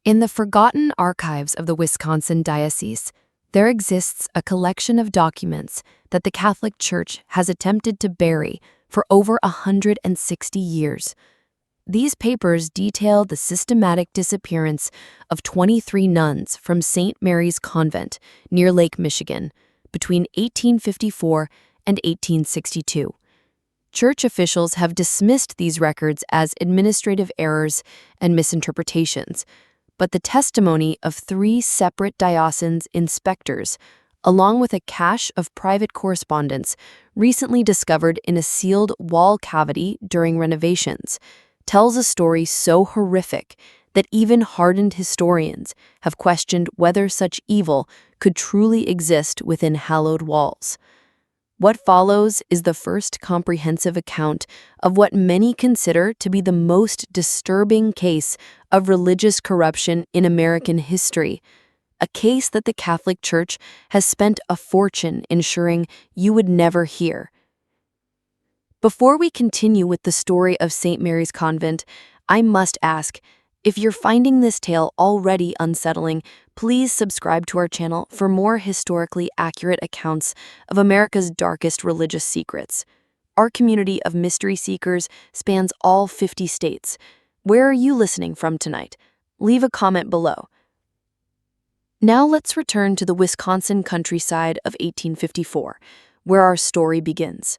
In the forgotten archives of the Wisconsin Diocese, there exists a collection of documents that the Catholic Church has attempted to bury for over 160 years. These papers detail the systematic disappearance of 23 nuns from St. Mary's Convent near Lake Michigan between 1854 and 1862. Church officials have dismissed these records as administrative errors and misinterpretations, but the testimony of 3 separate diocesan inspectors, along with a cache of private correspondence recently discovered in a sealed wall cavity during renovations, tells a story so horrific that even hardened historians have questioned whether such evil could truly exist within hallowed walls. What follows is the first comprehensive account of what many consider to be the most disturbing case of religious corruption in American history, a case that the Catholic Church has spent a fortune ensuring you would never hear. Before we continue with the story of St. Mary's Convent, I must ask, if you're finding this tale already unsettling, please subscribe to our channel for more historically accurate accounts of America's darkest religious secrets. Our community of mystery seekers spans all 50 states. Where are you listening from tonight? Leave a comment below. Now let's return to the Wisconsin countryside of 1854, where our story begins.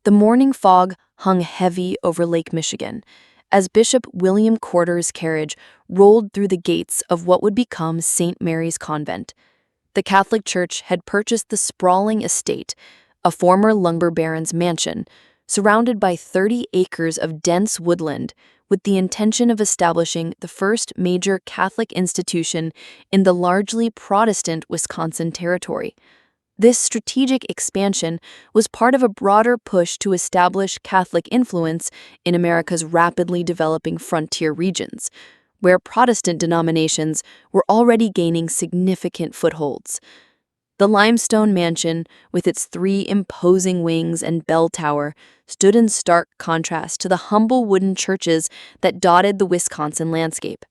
The morning fog hung heavy over Lake Michigan as Bishop William Corder's carriage rolled through the gates of what would become St. Mary's Convent. The Catholic Church had purchased the sprawling estate, a former lumber baron's mansion, surrounded by 30 acres of dense woodland, with the intention of establishing the first major Catholic institution in the largely Protestant Wisconsin territory. This strategic expansion was part of a broader push to establish Catholic influence in America's rapidly developing frontier regions, where Protestant denominations were already gaining significant footholds. The limestone mansion, with its 3 imposing wings and bell tower, stood in stark contrast to the humble wooden churches that dotted the Wisconsin landscape.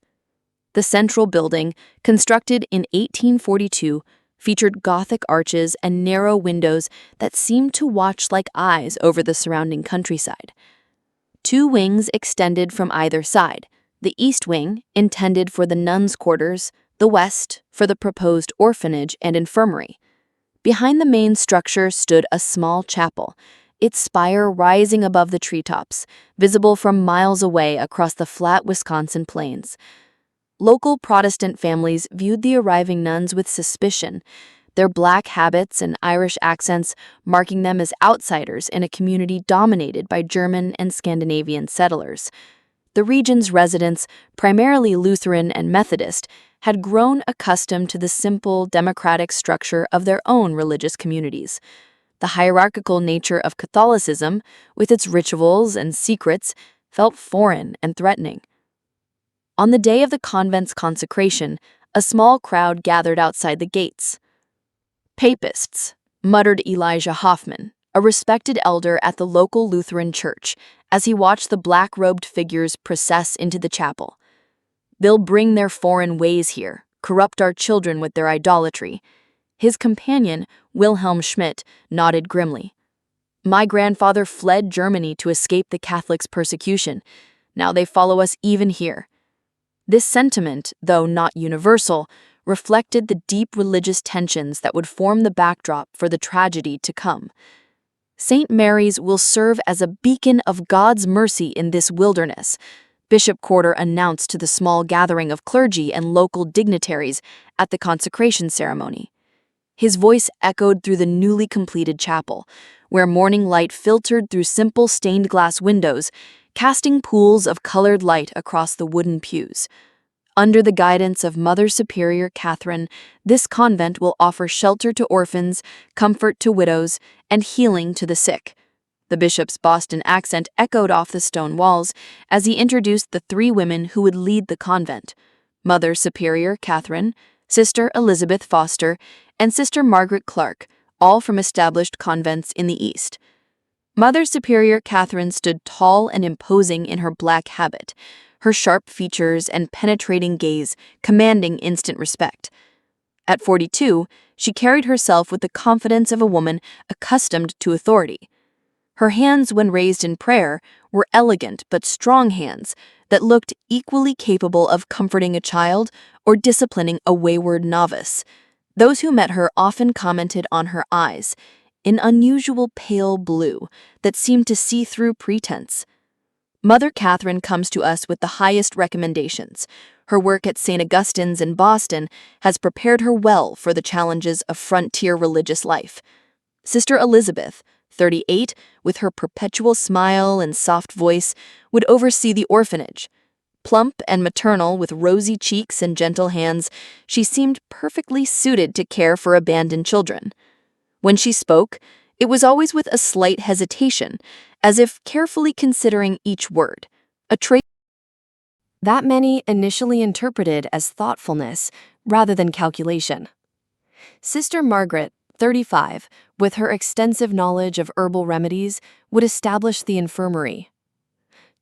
The central building, constructed in 1842, featured Gothic arches and narrow windows that seemed to watch like eyes over the surrounding countryside. 2 wings extended from either side, the east wing, intended for the nuns' quarters, the west, for the proposed orphanage and infirmary. Behind the main structure stood a small chapel, its spire rising above the treetops, visible from miles away across the flat Wisconsin plains. Local Protestant families viewed the arriving nuns with suspicion, their black habits and Irish accents marking them as outsiders in a community dominated by German and Scandinavian settlers. The region's residents, primarily Lutheran and Methodist, had grown accustomed to the simple, democratic structure of their own religious communities. The hierarchical nature of Catholicism, with its rituals and secrets, felt foreign and threatening. On the day of the convent's consecration, a small crowd gathered outside the gates. "Papists," muttered Elijah Hoffman, a respected elder at the local Lutheran church, as he watched the black-robed figures process into the chapel. "They'll bring their foreign ways here, corrupt our children with their idolatry." His companion, Wilhelm Schmidt, nodded grimly. "My grandfather fled Germany to escape the Catholics' persecution. Now they follow us even here." This sentiment, though not universal, reflected the deep religious tensions that would form the backdrop for the tragedy to come. "St. Mary's will serve as a beacon of God's mercy in this wilderness," Bishop Corder announced to the small gathering of clergy and local dignitaries at the consecration ceremony. His voice echoed through the newly completed chapel, where morning light filtered through simple stained glass windows, casting pools of colored light across the wooden pews. "Under the guidance of Mother Superior Catherine, this convent will offer shelter to orphans, comfort to widows, and healing to the sick." The bishop's Boston accent echoed off the stone walls as he introduced the 3 women who would lead the convent: Mother Superior Catherine, Sister Elizabeth Foster, and Sister Margaret Clark, all from established convents in the East. Mother Superior Catherine stood tall and imposing in her black habit, her sharp features and penetrating gaze commanding instant respect. At 42, she carried herself with the confidence of a woman accustomed to authority. Her hands, when raised in prayer, were elegant but strong hands that looked equally capable of comforting a child or disciplining a wayward novice. Those who met her often commented on her eyes, an unusual pale blue that seemed to see through pretense. Mother Catherine comes to us with the highest recommendations. Her work at St. Augustine's in Boston has prepared her well for the challenges of frontier religious life. Sister Elizabeth, 38, with her perpetual smile and soft voice, would oversee the orphanage. Plump and maternal, with rosy cheeks and gentle hands, she seemed perfectly suited to care for abandoned children. When she spoke, it was always with a slight hesitation, as if carefully considering each word, a trait that many initially interpreted as thoughtfulness rather than calculation. Sister Margaret, 35, with her extensive knowledge of herbal remedies, would establish the infirmary.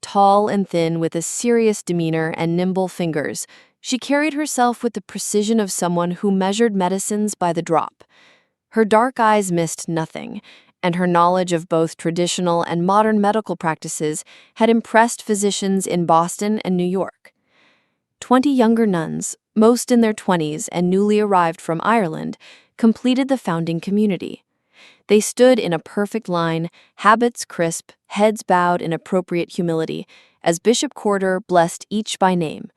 Tall and thin, with a serious demeanor and nimble fingers, she carried herself with the precision of someone who measured medicines by the drop. Her dark eyes missed nothing, and her knowledge of both traditional and modern medical practices had impressed physicians in Boston and New York. 20 younger nuns, most in their 20s and newly arrived from Ireland, completed the founding community. They stood in a perfect line, habits crisp, heads bowed in appropriate humility, as Bishop Corder blessed each by name: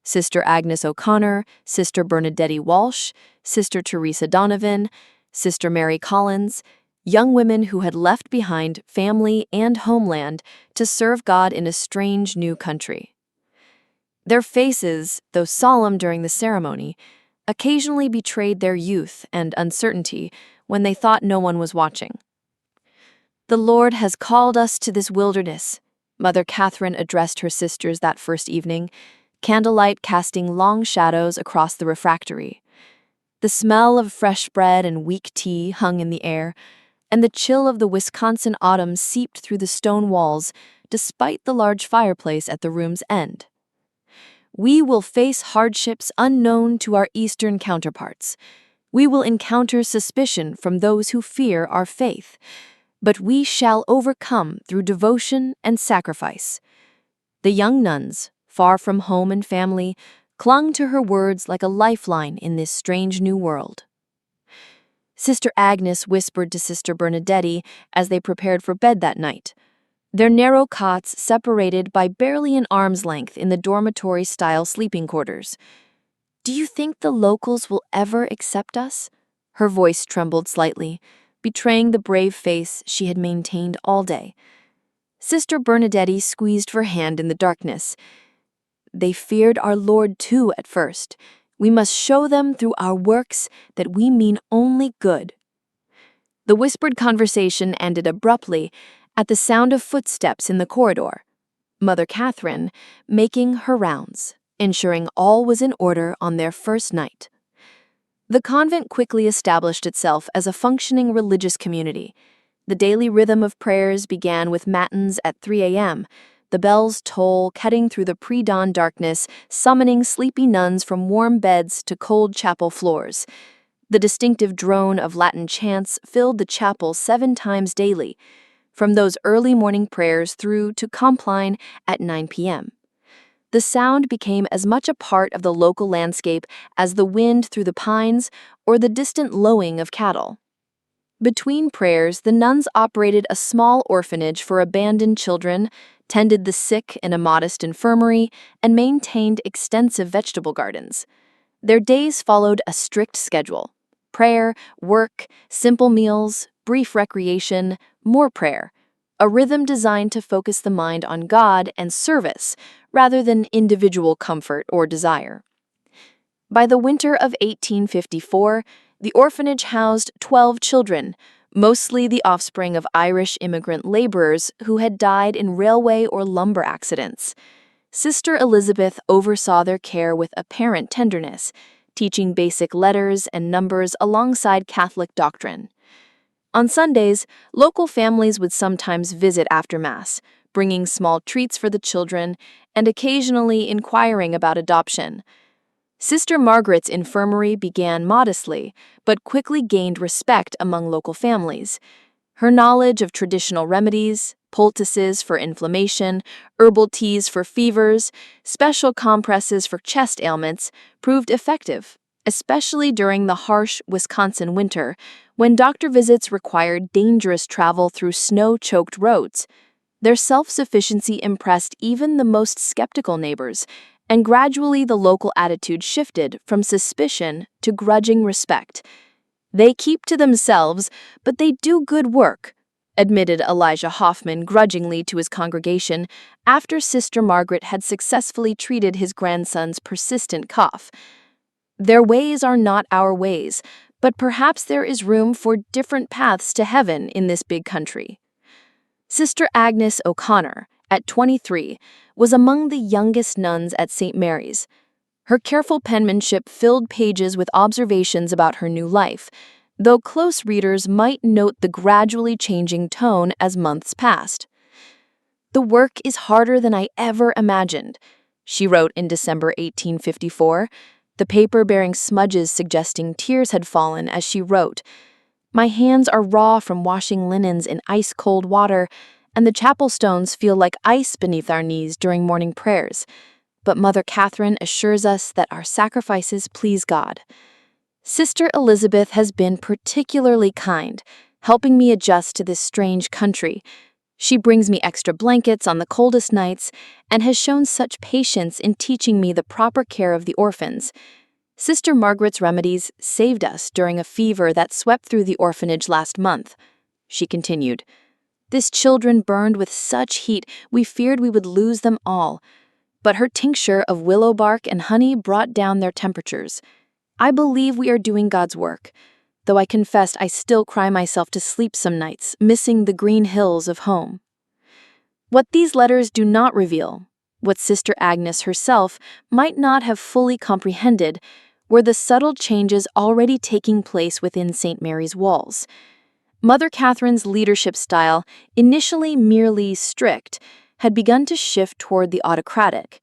Sister Agnes O'Connor, Sister Bernadette Walsh, Sister Teresa Donovan, Sister Mary Collins, young women who had left behind family and homeland to serve God in a strange new country. Their faces, though solemn during the ceremony, occasionally betrayed their youth and uncertainty when they thought no one was watching. "The Lord has called us to this wilderness," Mother Catherine addressed her sisters that first evening, candlelight casting long shadows across the refectory. The smell of fresh bread and weak tea hung in the air, and the chill of the Wisconsin autumn seeped through the stone walls despite the large fireplace at the room's end. "We will face hardships unknown to our Eastern counterparts. We will encounter suspicion from those who fear our faith, but we shall overcome through devotion and sacrifice." The young nuns, far from home and family, clung to her words like a lifeline in this strange new world. Sister Agnes whispered to Sister Bernadette as they prepared for bed that night, their narrow cots separated by barely an arm's length in the dormitory-style sleeping quarters. "Do you think the locals will ever accept us?" Her voice trembled slightly, betraying the brave face she had maintained all day. Sister Bernadette squeezed her hand in the darkness. "They feared our Lord too at first. We must show them through our works that we mean only good." The whispered conversation ended abruptly at the sound of footsteps in the corridor. Mother Catherine making her rounds, ensuring all was in order on their first night. The convent quickly established itself as a functioning religious community. The daily rhythm of prayers began with matins at 3 a.m., the bells toll cutting through the pre-dawn darkness, summoning sleepy nuns from warm beds to cold chapel floors. The distinctive drone of Latin chants filled the chapel 7 times daily, from those early morning prayers through to Compline at 9 p.m. The sound became as much a part of the local landscape as the wind through the pines or the distant lowing of cattle. Between prayers, the nuns operated a small orphanage for abandoned children, tended the sick in a modest infirmary, and maintained extensive vegetable gardens. Their days followed a strict schedule: prayer, work, simple meals, brief recreation, more prayer, a rhythm designed to focus the mind on God and service rather than individual comfort or desire. By the winter of 1854, the orphanage housed 12 children, mostly the offspring of Irish immigrant laborers who had died in railway or lumber accidents. Sister Elizabeth oversaw their care with apparent tenderness, teaching basic letters and numbers alongside Catholic doctrine. On Sundays, local families would sometimes visit after Mass, bringing small treats for the children and occasionally inquiring about adoption. Sister Margaret's infirmary began modestly, but quickly gained respect among local families. Her knowledge of traditional remedies, poultices for inflammation, herbal teas for fevers, special compresses for chest ailments, proved effective, especially during the harsh Wisconsin winter, when doctor visits required dangerous travel through snow-choked roads. Their self-sufficiency impressed even the most skeptical neighbors, and gradually the local attitude shifted from suspicion to grudging respect. "They keep to themselves, but they do good work," admitted Elijah Hoffman grudgingly to his congregation after Sister Margaret had successfully treated his grandson's persistent cough. "Their ways are not our ways, but perhaps there is room for different paths to heaven in this big country." Sister Agnes O'Connor, at 23, was among the youngest nuns at St. Mary's. Her careful penmanship filled pages with observations about her new life, though close readers might note the gradually changing tone as months passed. "The work is harder than I ever imagined," she wrote in December 1854, the paper bearing smudges suggesting tears had fallen as she wrote. "My hands are raw from washing linens in ice-cold water, and the chapel stones feel like ice beneath our knees during morning prayers. But Mother Catherine assures us that our sacrifices please God. Sister Elizabeth has been particularly kind, helping me adjust to this strange country. She brings me extra blankets on the coldest nights and has shown such patience in teaching me the proper care of the orphans. Sister Margaret's remedies saved us during a fever that swept through the orphanage last month," she continued. "This children burned with such heat we feared we would lose them all. But her tincture of willow bark and honey brought down their temperatures. I believe we are doing God's work, though I confess I still cry myself to sleep some nights, missing the green hills of home." What these letters do not reveal, what Sister Agnes herself might not have fully comprehended, were the subtle changes already taking place within St. Mary's walls. Mother Catherine's leadership style, initially merely strict, had begun to shift toward the autocratic.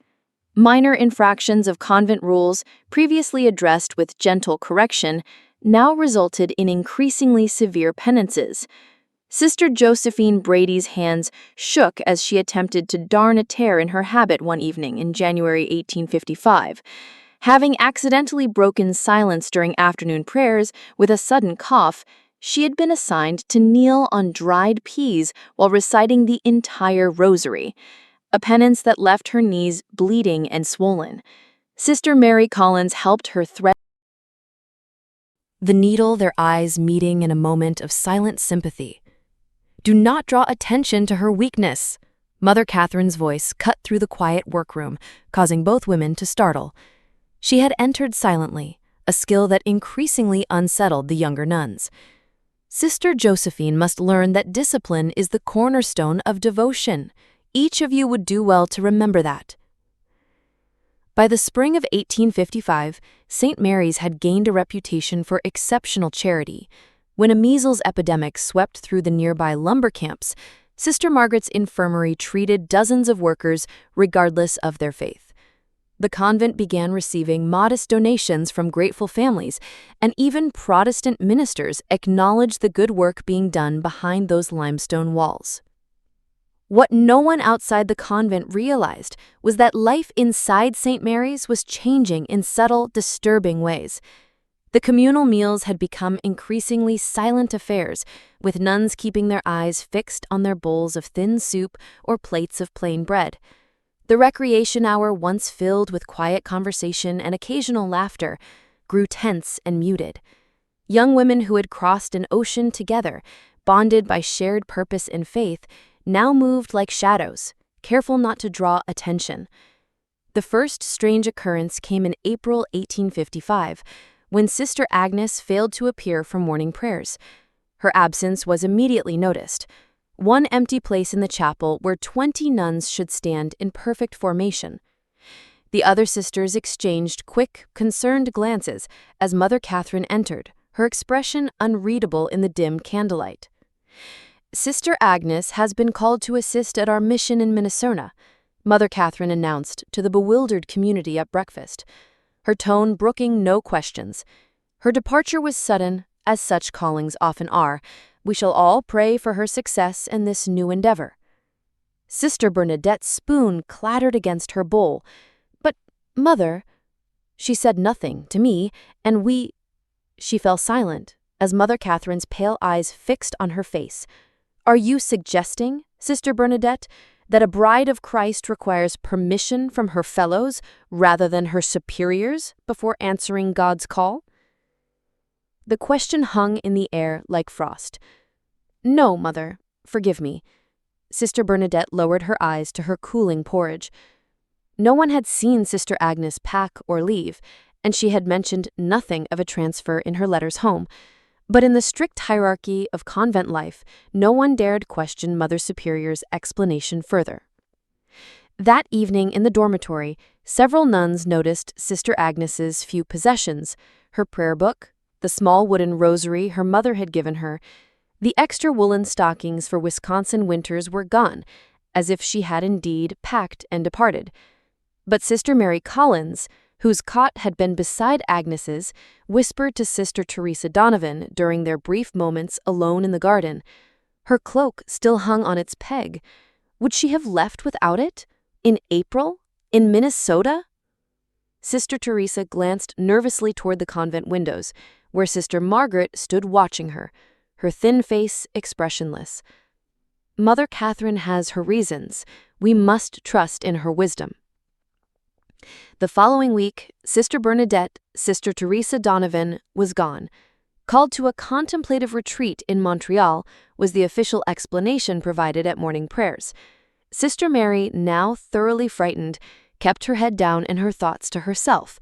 Minor infractions of convent rules, previously addressed with gentle correction, now resulted in increasingly severe penances. Sister Josephine Brady's hands shook as she attempted to darn a tear in her habit one evening in January 1855. Having accidentally broken silence during afternoon prayers with a sudden cough, she had been assigned to kneel on dried peas while reciting the entire rosary, a penance that left her knees bleeding and swollen. Sister Mary Collins helped her thread the needle, their eyes meeting in a moment of silent sympathy. "Do not draw attention to her weakness." Mother Catherine's voice cut through the quiet workroom, causing both women to startle. She had entered silently, a skill that increasingly unsettled the younger nuns. "Sister Josephine must learn that discipline is the cornerstone of devotion. Each of you would do well to remember that." By the spring of 1855, St. Mary's had gained a reputation for exceptional charity. When a measles epidemic swept through the nearby lumber camps, Sister Margaret's infirmary treated dozens of workers regardless of their faith. The convent began receiving modest donations from grateful families, and even Protestant ministers acknowledged the good work being done behind those limestone walls. What no one outside the convent realized was that life inside St. Mary's was changing in subtle, disturbing ways. The communal meals had become increasingly silent affairs, with nuns keeping their eyes fixed on their bowls of thin soup or plates of plain bread. The recreation hour, once filled with quiet conversation and occasional laughter, grew tense and muted. Young women who had crossed an ocean together, bonded by shared purpose and faith, now moved like shadows, careful not to draw attention. The first strange occurrence came in April 1855, when Sister Agnes failed to appear for morning prayers. Her absence was immediately noticed. One empty place in the chapel where 20 nuns should stand in perfect formation. The other sisters exchanged quick, concerned glances as Mother Catherine entered, her expression unreadable in the dim candlelight. Sister Agnes has been called to assist at our mission in Minnesota, Mother Catherine announced to the bewildered community at breakfast, her tone brooking no questions. Her departure was sudden, as such callings often are. We shall all pray for her success in this new endeavor. Sister Bernadette's spoon clattered against her bowl. But, Mother, she said nothing to me, and She fell silent, as Mother Catherine's pale eyes fixed on her face. Are you suggesting, Sister Bernadette, that a bride of Christ requires permission from her fellows rather than her superiors before answering God's call? The question hung in the air like frost. No, Mother, forgive me. Sister Bernadette lowered her eyes to her cooling porridge. No one had seen Sister Agnes pack or leave, and she had mentioned nothing of a transfer in her letters home. But in the strict hierarchy of convent life, no one dared question Mother Superior's explanation further. That evening in the dormitory, several nuns noticed Sister Agnes's few possessions: her prayer book, the small wooden rosary her mother had given her. The extra woolen stockings for Wisconsin winters were gone, as if she had indeed packed and departed. But Sister Mary Collins, whose cot had been beside Agnes's, whispered to Sister Teresa Donovan during their brief moments alone in the garden. Her cloak still hung on its peg. Would she have left without it? In April? In Minnesota? Sister Teresa glanced nervously toward the convent windows, where Sister Margaret stood watching her, her thin face expressionless. Mother Catherine has her reasons. We must trust in her wisdom. The following week, Sister Bernadette, Sister Teresa Donovan, was gone. Called to a contemplative retreat in Montreal was the official explanation provided at morning prayers. Sister Mary, now thoroughly frightened, kept her head down and her thoughts to herself.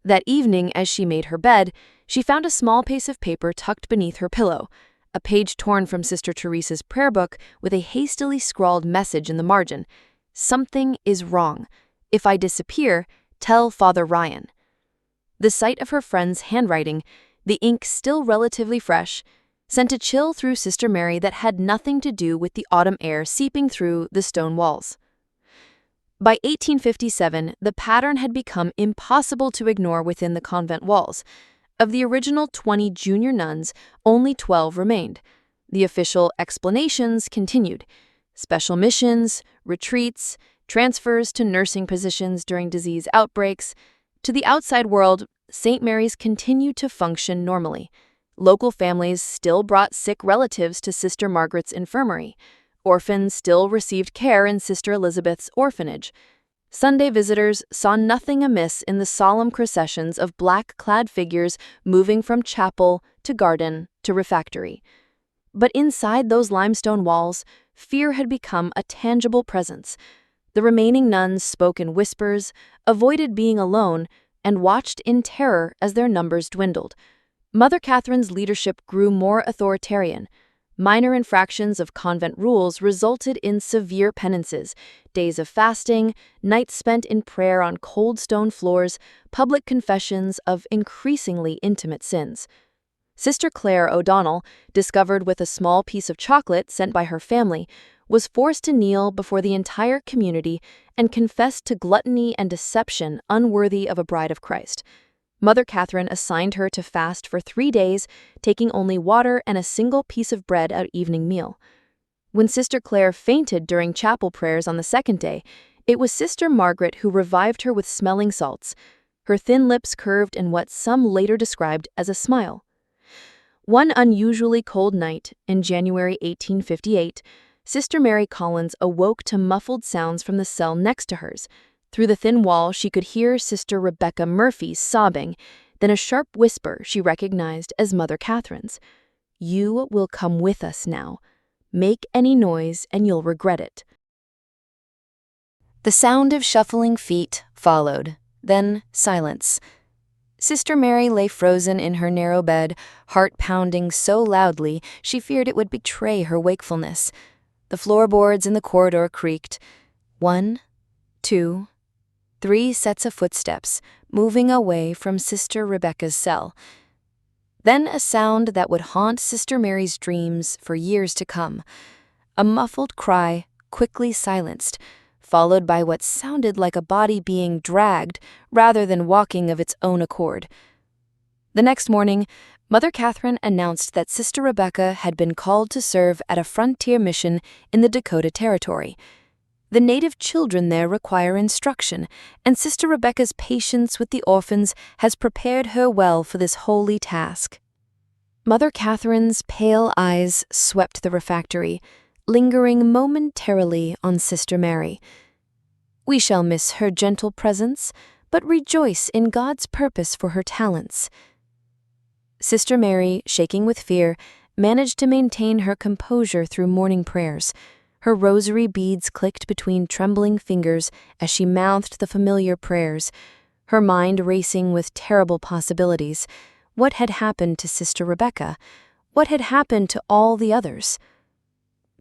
That evening, as she made her bed, she found a small piece of paper tucked beneath her pillow, a page torn from Sister Teresa's prayer book with a hastily scrawled message in the margin. Something is wrong. If I disappear, tell Father Ryan. The sight of her friend's handwriting, the ink still relatively fresh, sent a chill through Sister Mary that had nothing to do with the autumn air seeping through the stone walls. By 1857, the pattern had become impossible to ignore within the convent walls. Of the original 20 junior nuns, only 12 remained. The official explanations continued: special missions, retreats, transfers to nursing positions during disease outbreaks. To the outside world, St. Mary's continued to function normally. Local families still brought sick relatives to Sister Margaret's infirmary. Orphans still received care in Sister Elizabeth's orphanage. Sunday visitors saw nothing amiss in the solemn processions of black-clad figures moving from chapel to garden to refectory. But inside those limestone walls, fear had become a tangible presence. The remaining nuns spoke in whispers, avoided being alone, and watched in terror as their numbers dwindled. Mother Catherine's leadership grew more authoritarian. Minor infractions of convent rules resulted in severe penances: days of fasting, nights spent in prayer on cold stone floors, public confessions of increasingly intimate sins. Sister Claire O'Donnell, discovered with a small piece of chocolate sent by her family, was forced to kneel before the entire community and confess to gluttony and deception unworthy of a bride of Christ. Mother Catherine assigned her to fast for 3 days, taking only water and a single piece of bread at evening meal. When Sister Claire fainted during chapel prayers on the second day, it was Sister Margaret who revived her with smelling salts. Her thin lips curved in what some later described as a smile. One unusually cold night in January 1858, Sister Mary Collins awoke to muffled sounds from the cell next to hers. Through the thin wall, she could hear Sister Rebecca Murphy sobbing, then a sharp whisper she recognized as Mother Catherine's. "You will come with us now. Make any noise and you'll regret it." The sound of shuffling feet followed, then silence. Sister Mary lay frozen in her narrow bed, heart pounding so loudly she feared it would betray her wakefulness. The floorboards in the corridor creaked. 1, 2, 3 sets of footsteps, moving away from Sister Rebecca's cell. Then a sound that would haunt Sister Mary's dreams for years to come. A muffled cry, quickly silenced, followed by what sounded like a body being dragged rather than walking of its own accord. The next morning, Mother Catherine announced that Sister Rebecca had been called to serve at a frontier mission in the Dakota Territory. The native children there require instruction, and Sister Rebecca's patience with the orphans has prepared her well for this holy task. Mother Catherine's pale eyes swept the refectory, lingering momentarily on Sister Mary. We shall miss her gentle presence, but rejoice in God's purpose for her talents. Sister Mary, shaking with fear, managed to maintain her composure through morning prayers. Her rosary beads clicked between trembling fingers as she mouthed the familiar prayers, her mind racing with terrible possibilities. What had happened to Sister Rebecca? What had happened to all the others?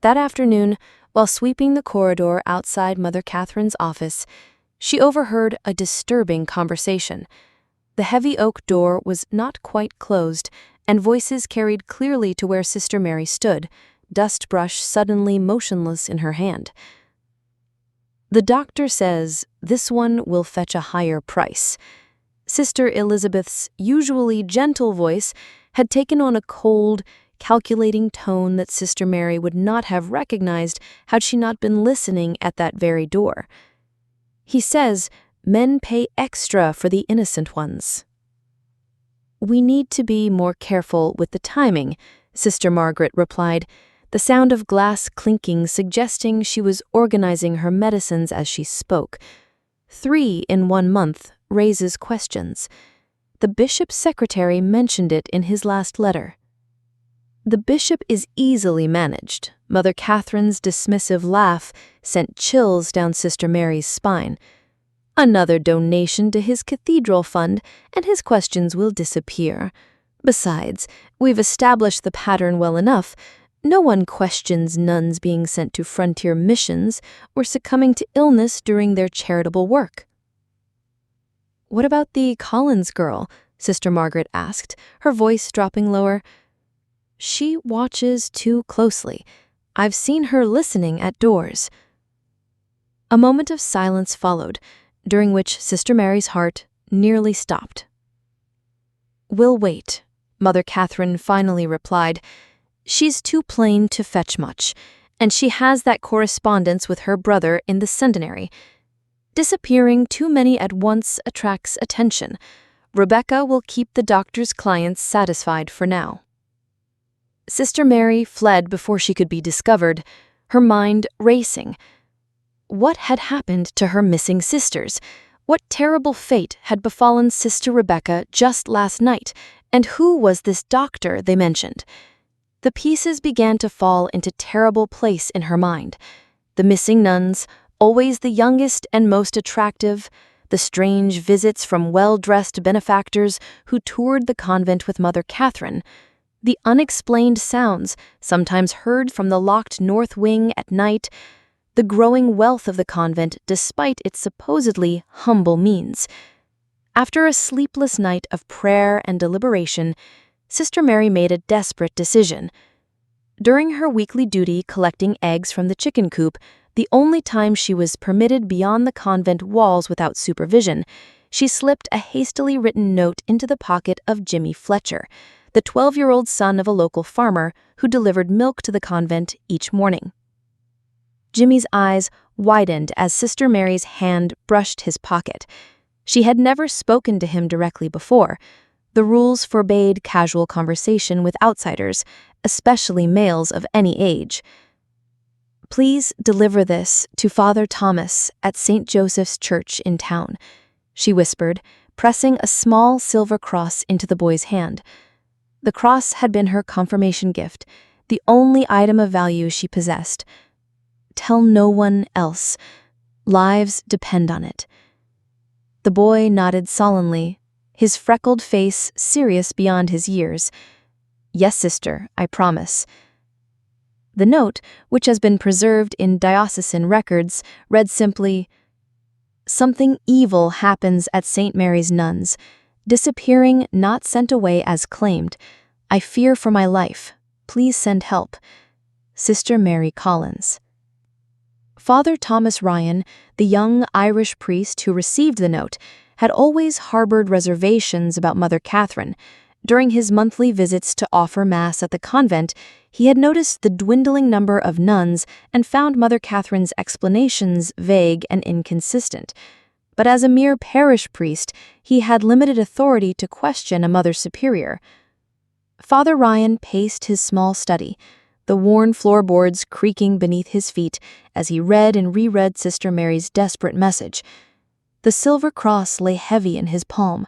That afternoon, while sweeping the corridor outside Mother Catherine's office, she overheard a disturbing conversation. The heavy oak door was not quite closed, and voices carried clearly to where Sister Mary stood, dust brush suddenly motionless in her hand. The doctor says this one will fetch a higher price. Sister Elizabeth's usually gentle voice had taken on a cold, calculating tone that Sister Mary would not have recognized had she not been listening at that very door. He says men pay extra for the innocent ones. We need to be more careful with the timing, Sister Margaret replied, the sound of glass clinking suggesting she was organizing her medicines as she spoke. 3 in 1 month raises questions. The bishop's secretary mentioned it in his last letter. The bishop is easily managed. Mother Catherine's dismissive laugh sent chills down Sister Mary's spine. Another donation to his cathedral fund, and his questions will disappear. Besides, we've established the pattern well enough. No one questions nuns being sent to frontier missions or succumbing to illness during their charitable work. What about the Collins girl? Sister Margaret asked, her voice dropping lower. She watches too closely. I've seen her listening at doors. A moment of silence followed, during which Sister Mary's heart nearly stopped. We'll wait, Mother Catherine finally replied. She's too plain to fetch much, and she has that correspondence with her brother in the seminary. Disappearing too many at once attracts attention. Rebecca will keep the doctor's clients satisfied for now. Sister Mary fled before she could be discovered, her mind racing. What had happened to her missing sisters? What terrible fate had befallen Sister Rebecca just last night? And who was this doctor they mentioned? The pieces began to fall into terrible place in her mind. The missing nuns, always the youngest and most attractive, the strange visits from well-dressed benefactors who toured the convent with Mother Catherine, the unexplained sounds sometimes heard from the locked north wing at night, the growing wealth of the convent despite its supposedly humble means. After a sleepless night of prayer and deliberation, Sister Mary made a desperate decision. During her weekly duty collecting eggs from the chicken coop, the only time she was permitted beyond the convent walls without supervision, she slipped a hastily written note into the pocket of Jimmy Fletcher, the 12-year-old son of a local farmer who delivered milk to the convent each morning. Jimmy's eyes widened as Sister Mary's hand brushed his pocket. She had never spoken to him directly before. The rules forbade casual conversation with outsiders, especially males of any age. Please deliver this to Father Thomas at St. Joseph's Church in town, she whispered, pressing a small silver cross into the boy's hand. The cross had been her confirmation gift, the only item of value she possessed. Tell no one else. Lives depend on it. The boy nodded solemnly, his freckled face serious beyond his years. Yes, sister, I promise. The note, which has been preserved in diocesan records, read simply, Something evil happens at St. Mary's Nuns. Disappearing, not sent away as claimed. I fear for my life. Please send help. Sister Mary Collins. Father Thomas Ryan, the young Irish priest who received the note, had always harbored reservations about Mother Catherine. During his monthly visits to offer Mass at the convent, he had noticed the dwindling number of nuns and found Mother Catherine's explanations vague and inconsistent. But as a mere parish priest, he had limited authority to question a Mother Superior. Father Ryan paced his small study, the worn floorboards creaking beneath his feet as he read and reread Sister Mary's desperate message. The silver cross lay heavy in his palm.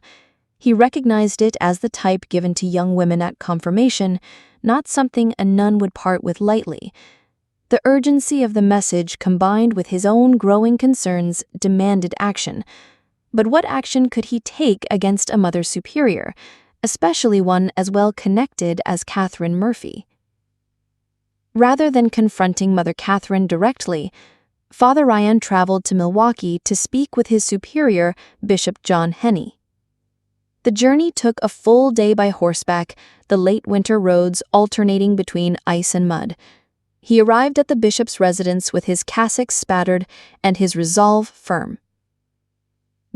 He recognized it as the type given to young women at confirmation, not something a nun would part with lightly. The urgency of the message combined with his own growing concerns demanded action. But what action could he take against a Mother Superior, especially one as well connected as Catherine Murphy? Rather than confronting Mother Catherine directly, Father Ryan traveled to Milwaukee to speak with his superior, Bishop John Henney. The journey took a full day by horseback, the late winter roads alternating between ice and mud. He arrived at the bishop's residence with his cassock spattered and his resolve firm.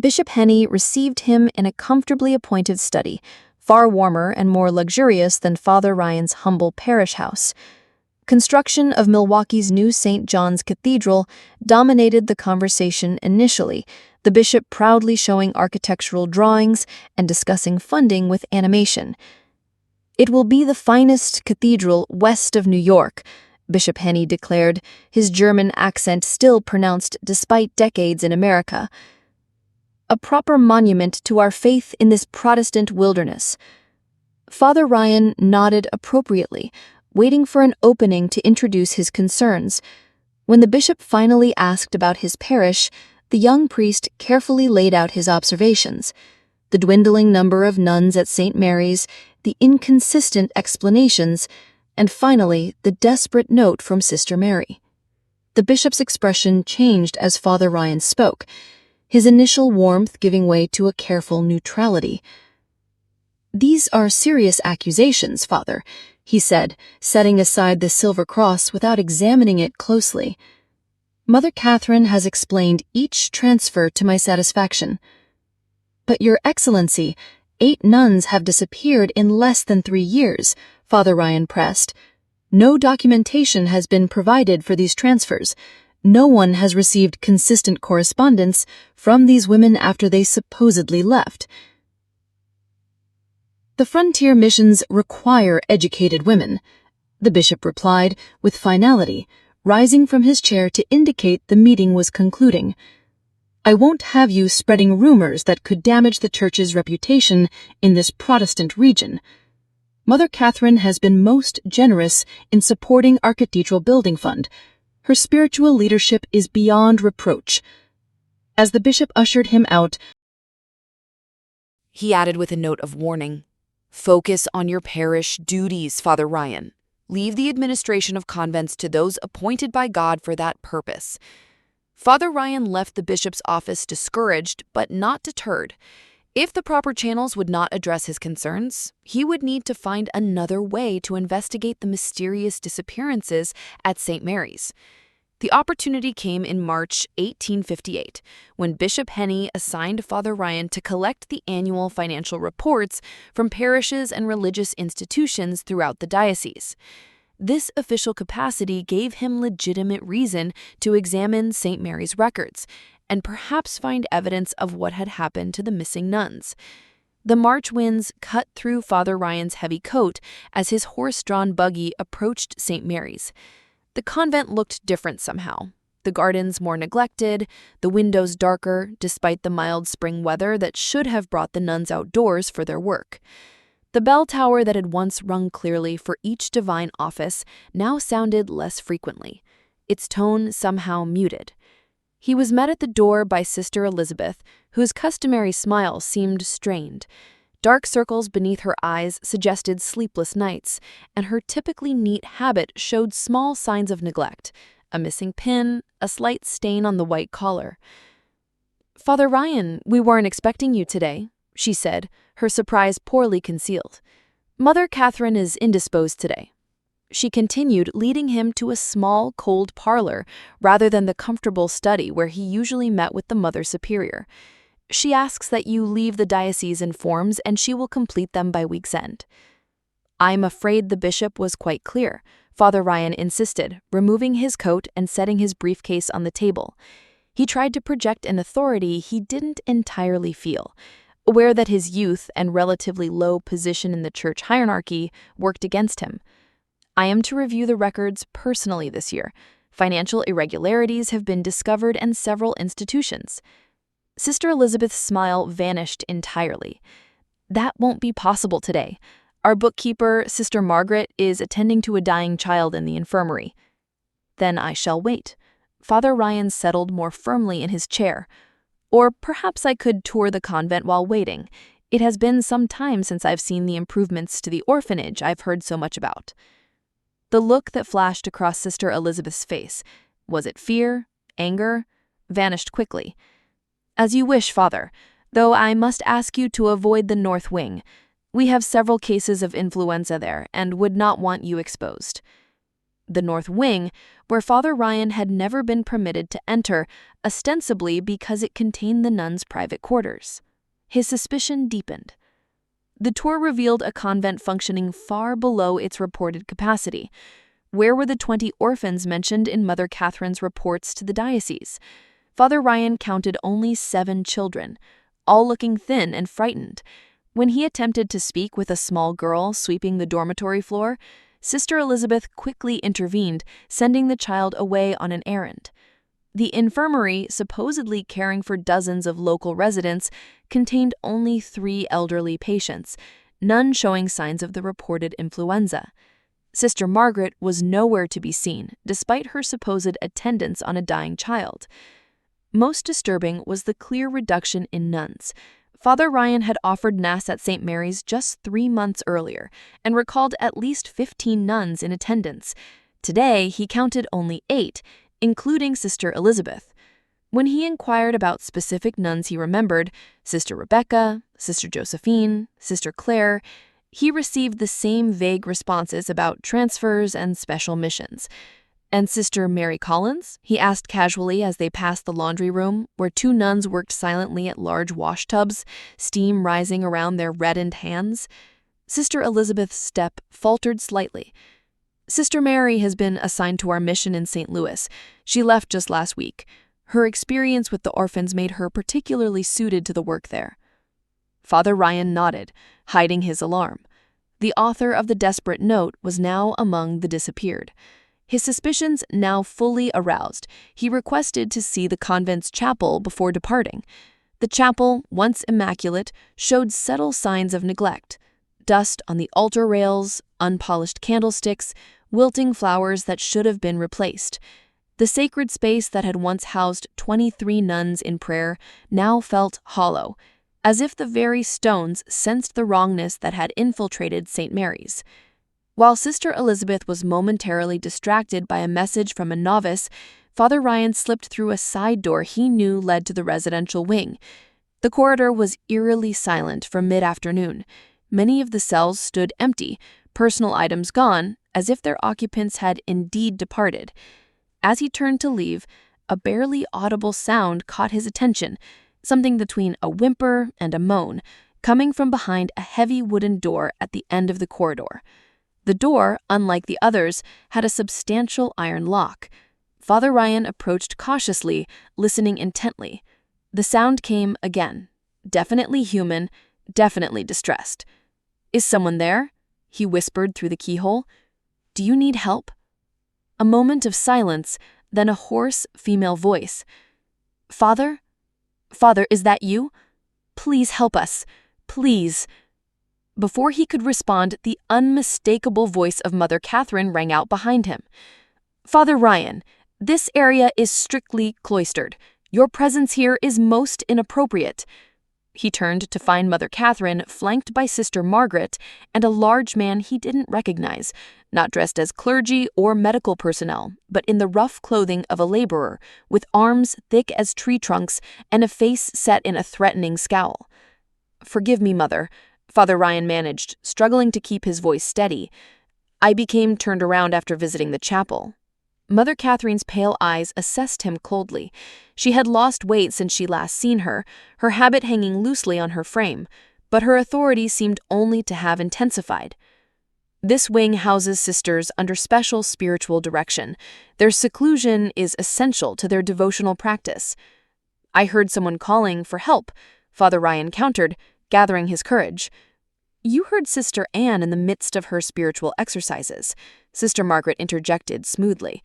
Bishop Henney received him in a comfortably appointed study, far warmer and more luxurious than Father Ryan's humble parish house. Construction of Milwaukee's new St. John's Cathedral dominated the conversation initially, the bishop proudly showing architectural drawings and discussing funding with animation. "It will be the finest cathedral west of New York," Bishop Henney declared, his German accent still pronounced despite decades in America. "A proper monument to our faith in this Protestant wilderness." Father Ryan nodded appropriately, waiting for an opening to introduce his concerns. When the bishop finally asked about his parish, the young priest carefully laid out his observations: the dwindling number of nuns at St. Mary's, the inconsistent explanations, and finally the desperate note from Sister Mary. The bishop's expression changed as Father Ryan spoke, his initial warmth giving way to a careful neutrality. "These are serious accusations, Father," he said, setting aside the silver cross without examining it closely. "Mother Catherine has explained each transfer to my satisfaction." "But Your Excellency, 8 nuns have disappeared in less than 3 years, Father Ryan pressed. "No documentation has been provided for these transfers. No one has received consistent correspondence from these women after they supposedly left." "The frontier missions require educated women," the bishop replied with finality, rising from his chair to indicate the meeting was concluding. "I won't have you spreading rumors that could damage the church's reputation in this Protestant region. Mother Catherine has been most generous in supporting our cathedral building fund. Her spiritual leadership is beyond reproach." As the bishop ushered him out, he added with a note of warning, "Focus on your parish duties, Father Ryan. Leave the administration of convents to those appointed by God for that purpose." Father Ryan left the bishop's office discouraged but not deterred. If the proper channels would not address his concerns, he would need to find another way to investigate the mysterious disappearances at St. Mary's. The opportunity came in March 1858, when Bishop Henney assigned Father Ryan to collect the annual financial reports from parishes and religious institutions throughout the diocese. This official capacity gave him legitimate reason to examine St. Mary's records and perhaps find evidence of what had happened to the missing nuns. The March winds cut through Father Ryan's heavy coat as his horse-drawn buggy approached St. Mary's. The convent looked different somehow. The gardens more neglected, the windows darker, despite the mild spring weather that should have brought the nuns outdoors for their work. The bell tower that had once rung clearly for each divine office now sounded less frequently, its tone somehow muted. He was met at the door by Sister Elizabeth, whose customary smile seemed strained. Dark circles beneath her eyes suggested sleepless nights, and her typically neat habit showed small signs of neglect, a missing pin, a slight stain on the white collar. "Father Ryan, we weren't expecting you today," she said, her surprise poorly concealed. "Mother Catherine is indisposed today," she continued, leading him to a small, cold parlor rather than the comfortable study where he usually met with the Mother Superior. "She asks that you leave the diocese in forms and she will complete them by week's end." "I'm afraid the bishop was quite clear," Father Ryan insisted, removing his coat and setting his briefcase on the table. He tried to project an authority he didn't entirely feel, aware that his youth and relatively low position in the church hierarchy worked against him. "I am to review the records personally this year. Financial irregularities have been discovered in several institutions." Sister Elizabeth's smile vanished entirely. "That won't be possible today. Our bookkeeper, Sister Margaret, is attending to a dying child in the infirmary." "Then I shall wait." Father Ryan settled more firmly in his chair. "Or perhaps I could tour the convent while waiting. It has been some time since I've seen the improvements to the orphanage I've heard so much about." The look that flashed across Sister Elizabeth's face, was it fear, anger, vanished quickly. "As you wish, Father, though I must ask you to avoid the north wing. We have several cases of influenza there and would not want you exposed." The north wing, where Father Ryan had never been permitted to enter, ostensibly because it contained the nuns' private quarters. His suspicion deepened. The tour revealed a convent functioning far below its reported capacity. Where were the 20 orphans mentioned in Mother Catherine's reports to the diocese? Father Ryan counted only 7 children, all looking thin and frightened. When he attempted to speak with a small girl sweeping the dormitory floor, Sister Elizabeth quickly intervened, sending the child away on an errand. The infirmary, supposedly caring for dozens of local residents, contained only 3 elderly patients, none showing signs of the reported influenza. Sister Margaret was nowhere to be seen, despite her supposed attendance on a dying child. Most disturbing was the clear reduction in nuns. Father Ryan had offered Mass at St. Mary's just 3 months earlier and recalled at least 15 nuns in attendance. Today, he counted only 8, including Sister Elizabeth. When he inquired about specific nuns he remembered, Sister Rebecca, Sister Josephine, Sister Claire, he received the same vague responses about transfers and special missions. "And Sister Mary Collins?" he asked casually as they passed the laundry room, where 2 nuns worked silently at large wash tubs, steam rising around their reddened hands. Sister Elizabeth's step faltered slightly. "Sister Mary has been assigned to our mission in St. Louis. She left just last week. Her experience with the orphans made her particularly suited to the work there." Father Ryan nodded, hiding his alarm. The author of the desperate note was now among the disappeared. His suspicions now fully aroused, he requested to see the convent's chapel before departing. The chapel, once immaculate, showed subtle signs of neglect. Dust on the altar rails, unpolished candlesticks, wilting flowers that should have been replaced. The sacred space that had once housed 23 nuns in prayer now felt hollow, as if the very stones sensed the wrongness that had infiltrated St. Mary's. While Sister Elizabeth was momentarily distracted by a message from a novice, Father Ryan slipped through a side door he knew led to the residential wing. The corridor was eerily silent for mid-afternoon. Many of the cells stood empty, personal items gone, as if their occupants had indeed departed. As he turned to leave, a barely audible sound caught his attention, something between a whimper and a moan, coming from behind a heavy wooden door at the end of the corridor. The door, unlike the others, had a substantial iron lock. Father Ryan approached cautiously, listening intently. The sound came again. Definitely human, definitely distressed. "Is someone there?" he whispered through the keyhole. "Do you need help?" A moment of silence, then a hoarse female voice. "Father? Father, is that you? Please help us. Please." Before he could respond, the unmistakable voice of Mother Catherine rang out behind him. "Father Ryan, this area is strictly cloistered. Your presence here is most inappropriate." He turned to find Mother Catherine flanked by Sister Margaret and a large man he didn't recognize, not dressed as clergy or medical personnel, but in the rough clothing of a laborer, with arms thick as tree trunks and a face set in a threatening scowl. "Forgive me, Mother. Father Ryan managed, struggling to keep his voice steady. "I became turned around after visiting the chapel." Mother Catherine's pale eyes assessed him coldly. She had lost weight since she last seen her, her habit hanging loosely on her frame, but her authority seemed only to have intensified. "This wing houses sisters under special spiritual direction. Their seclusion is essential to their devotional practice." "I heard someone calling for help," Father Ryan countered, gathering his courage. "You heard Sister Anne in the midst of her spiritual exercises," Sister Margaret interjected smoothly.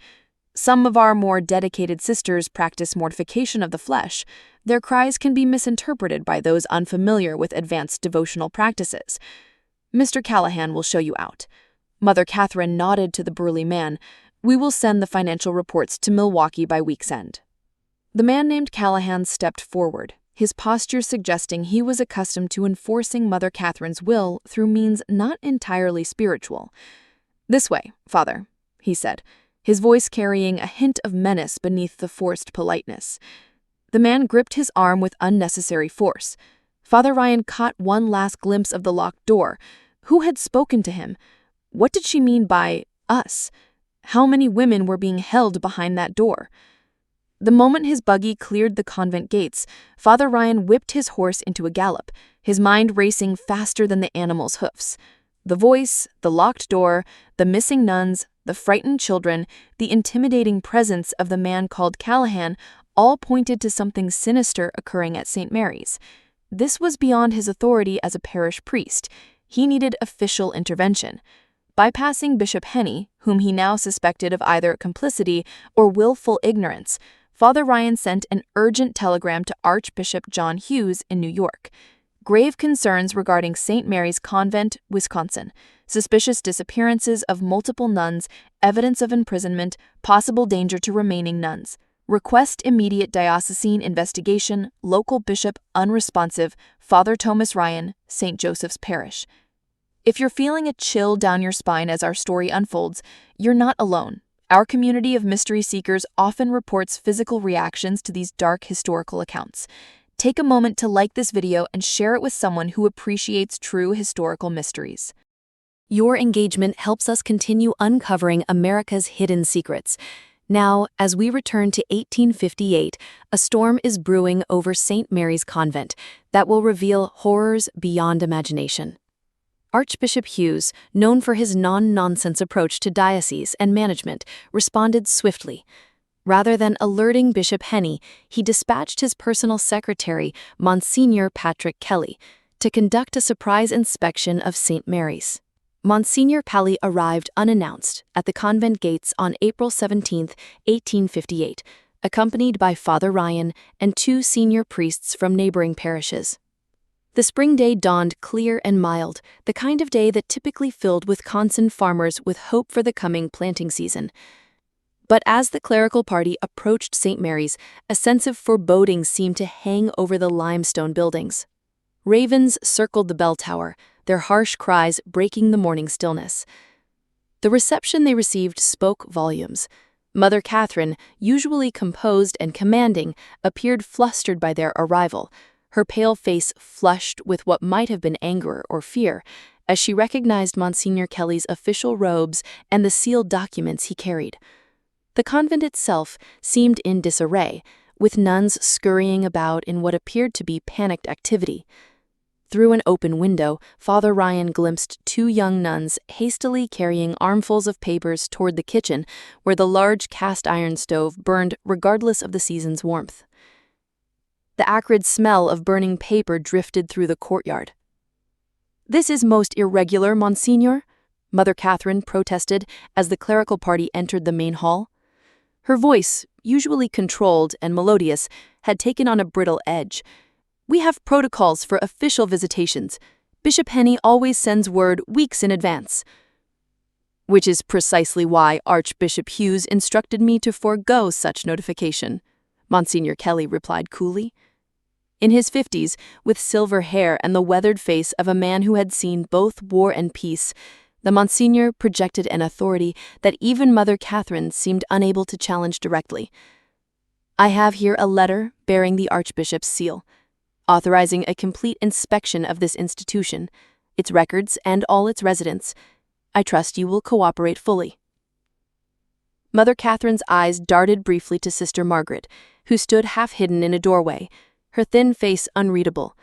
"Some of our more dedicated sisters practice mortification of the flesh. Their cries can be misinterpreted by those unfamiliar with advanced devotional practices. Mr. Callahan will show you out." Mother Catherine nodded to the burly man. "We will send the financial reports to Milwaukee by week's end." The man named Callahan stepped forward, his posture suggesting he was accustomed to enforcing Mother Catherine's will through means not entirely spiritual. "This way, Father," he said, his voice carrying a hint of menace beneath the forced politeness. The man gripped his arm with unnecessary force. Father Ryan caught one last glimpse of the locked door. Who had spoken to him? What did she mean by us? How many women were being held behind that door? The moment his buggy cleared the convent gates, Father Ryan whipped his horse into a gallop, his mind racing faster than the animal's hoofs. The voice, the locked door, the missing nuns, the frightened children, the intimidating presence of the man called Callahan all pointed to something sinister occurring at St. Mary's. This was beyond his authority as a parish priest. He needed official intervention. Bypassing Bishop Henny, whom he now suspected of either complicity or willful ignorance, Father Ryan sent an urgent telegram to Archbishop John Hughes in New York. Grave concerns regarding St. Mary's Convent, Wisconsin. Suspicious disappearances of multiple nuns, evidence of imprisonment, possible danger to remaining nuns. Request immediate diocesan investigation, local bishop unresponsive, Father Thomas Ryan, St. Joseph's Parish. If you're feeling a chill down your spine as our story unfolds, you're not alone. Our community of mystery seekers often reports physical reactions to these dark historical accounts. Take a moment to like this video and share it with someone who appreciates true historical mysteries. Your engagement helps us continue uncovering America's hidden secrets. Now, as we return to 1858, a storm is brewing over St. Mary's Convent that will reveal horrors beyond imagination. Archbishop Hughes, known for his non-nonsense approach to diocese and management, responded swiftly. Rather than alerting Bishop Henny, he dispatched his personal secretary, Monsignor Patrick Kelly, to conduct a surprise inspection of St. Mary's. Monsignor Pally arrived unannounced at the convent gates on April 17, 1858, accompanied by Father Ryan and two senior priests from neighboring parishes. The spring day dawned clear and mild, the kind of day that typically filled Wisconsin farmers with hope for the coming planting season. But as the clerical party approached St. Mary's, a sense of foreboding seemed to hang over the limestone buildings. Ravens circled the bell tower, their harsh cries breaking the morning stillness. The reception they received spoke volumes. Mother Catherine, usually composed and commanding, appeared flustered by their arrival, her pale face flushed with what might have been anger or fear, as she recognized Monsignor Kelly's official robes and the sealed documents he carried. The convent itself seemed in disarray, with nuns scurrying about in what appeared to be panicked activity. Through an open window, Father Ryan glimpsed two young nuns hastily carrying armfuls of papers toward the kitchen, where the large cast-iron stove burned regardless of the season's warmth. The acrid smell of burning paper drifted through the courtyard. "This is most irregular, Monsignor," Mother Catherine protested as the clerical party entered the main hall. Her voice, usually controlled and melodious, had taken on a brittle edge. "We have protocols for official visitations. Bishop Henny always sends word weeks in advance." "Which is precisely why Archbishop Hughes instructed me to forego such notification," Monsignor Kelly replied coolly. In his 50s, with silver hair and the weathered face of a man who had seen both war and peace, the Monsignor projected an authority that even Mother Catherine seemed unable to challenge directly. "I have here a letter bearing the Archbishop's seal, authorizing a complete inspection of this institution, its records, and all its residents. I trust you will cooperate fully." Mother Catherine's eyes darted briefly to Sister Margaret, who stood half-hidden in a doorway, her thin face unreadable.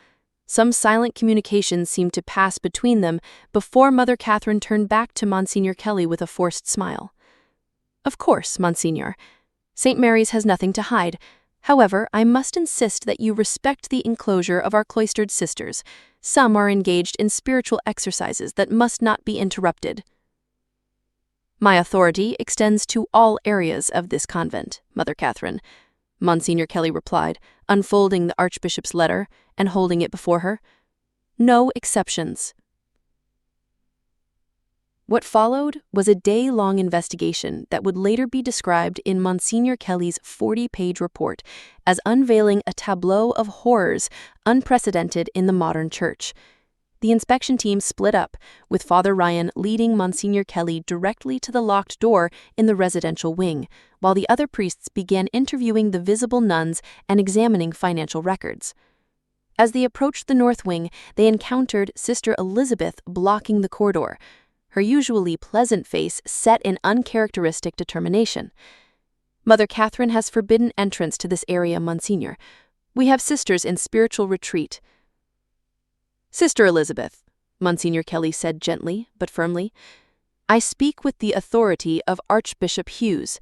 Some silent communication seemed to pass between them before Mother Catherine turned back to Monsignor Kelly with a forced smile. "Of course, Monsignor. St. Mary's has nothing to hide. However, I must insist that you respect the enclosure of our cloistered sisters. Some are engaged in spiritual exercises that must not be interrupted." "My authority extends to all areas of this convent, Mother Catherine," Monsignor Kelly replied, unfolding the Archbishop's letter and holding it before her. "No exceptions." What followed was a day-long investigation that would later be described in Monsignor Kelly's 40-page report as unveiling a tableau of horrors unprecedented in the modern church. The inspection team split up, with Father Ryan leading Monsignor Kelly directly to the locked door in the residential wing, while the other priests began interviewing the visible nuns and examining financial records. As they approached the north wing, they encountered Sister Elizabeth blocking the corridor, her usually pleasant face set in uncharacteristic determination. "Mother Catherine has forbidden entrance to this area, Monsignor. We have sisters in spiritual retreat." "Sister Elizabeth," Monsignor Kelly said gently but firmly, "I speak with the authority of Archbishop Hughes.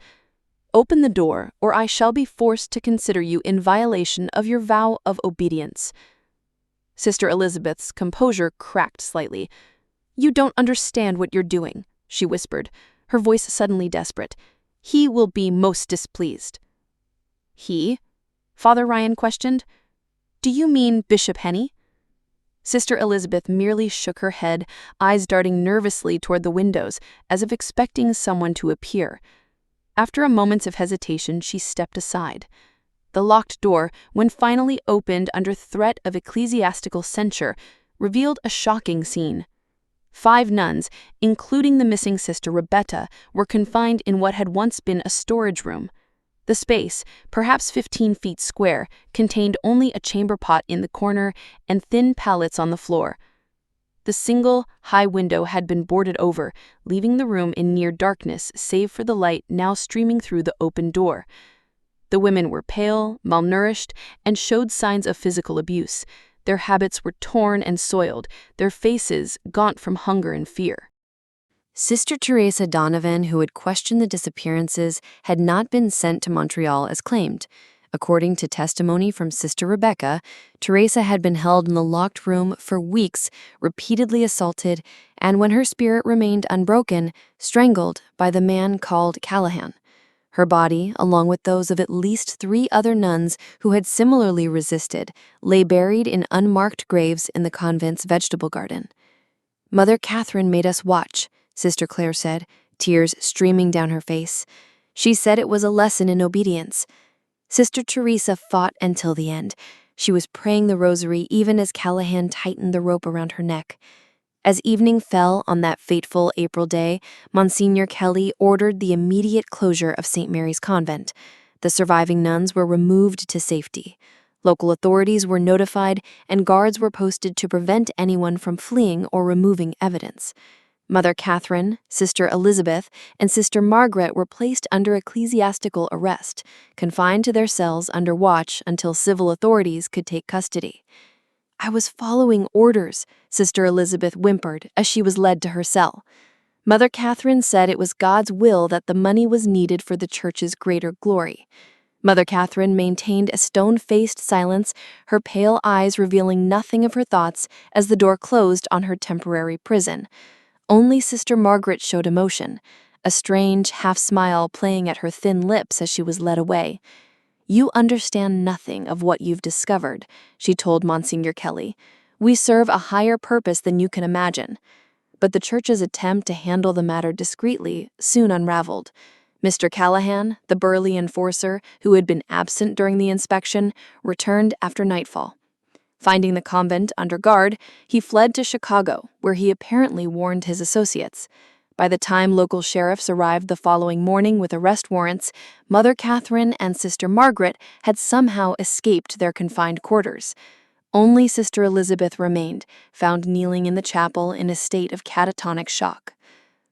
Open the door, or I shall be forced to consider you in violation of your vow of obedience." Sister Elizabeth's composure cracked slightly. "You don't understand what you're doing," she whispered, her voice suddenly desperate. "He will be most displeased." "He?" Father Ryan questioned. "Do you mean Bishop Henny?" Sister Elizabeth merely shook her head, eyes darting nervously toward the windows, as if expecting someone to appear. After a moment of hesitation, she stepped aside. The locked door, when finally opened under threat of ecclesiastical censure, revealed a shocking scene. 5 nuns, including the missing Sister Rebecca, were confined in what had once been a storage room. The space, perhaps 15 feet square, contained only a chamber pot in the corner and thin pallets on the floor. The single, high window had been boarded over, leaving the room in near darkness save for the light now streaming through the open door. The women were pale, malnourished, and showed signs of physical abuse. Their habits were torn and soiled, their faces gaunt from hunger and fear. Sister Teresa Donovan, who had questioned the disappearances, had not been sent to Montreal as claimed. According to testimony from Sister Rebecca, Teresa had been held in the locked room for weeks, repeatedly assaulted, and when her spirit remained unbroken, strangled by the man called Callahan. Her body, along with those of at least 3 other nuns who had similarly resisted, lay buried in unmarked graves in the convent's vegetable garden. "Mother Catherine made us watch," Sister Claire said, tears streaming down her face. "She said it was a lesson in obedience." Sister Teresa fought until the end. She was praying the rosary even as Callahan tightened the rope around her neck. As evening fell on that fateful April day, Monsignor Kelly ordered the immediate closure of St. Mary's Convent. The surviving nuns were removed to safety. Local authorities were notified, and guards were posted to prevent anyone from fleeing or removing evidence. Mother Catherine, Sister Elizabeth, and Sister Margaret were placed under ecclesiastical arrest, confined to their cells under watch until civil authorities could take custody. "I was following orders," Sister Elizabeth whimpered as she was led to her cell. Mother Catherine said it was God's will that the money was needed for the church's greater glory. Mother Catherine maintained a stone-faced silence, her pale eyes revealing nothing of her thoughts as the door closed on her temporary prison. Only Sister Margaret showed emotion, a strange half-smile playing at her thin lips as she was led away. "You understand nothing of what you've discovered," she told Monsignor Kelly. "We serve a higher purpose than you can imagine." But the church's attempt to handle the matter discreetly soon unraveled. Mr. Callahan, the burly enforcer who had been absent during the inspection, returned after nightfall. Finding the convent under guard, he fled to Chicago, where he apparently warned his associates. By the time local sheriffs arrived the following morning with arrest warrants, Mother Catherine and Sister Margaret had somehow escaped their confined quarters. Only Sister Elizabeth remained, found kneeling in the chapel in a state of catatonic shock.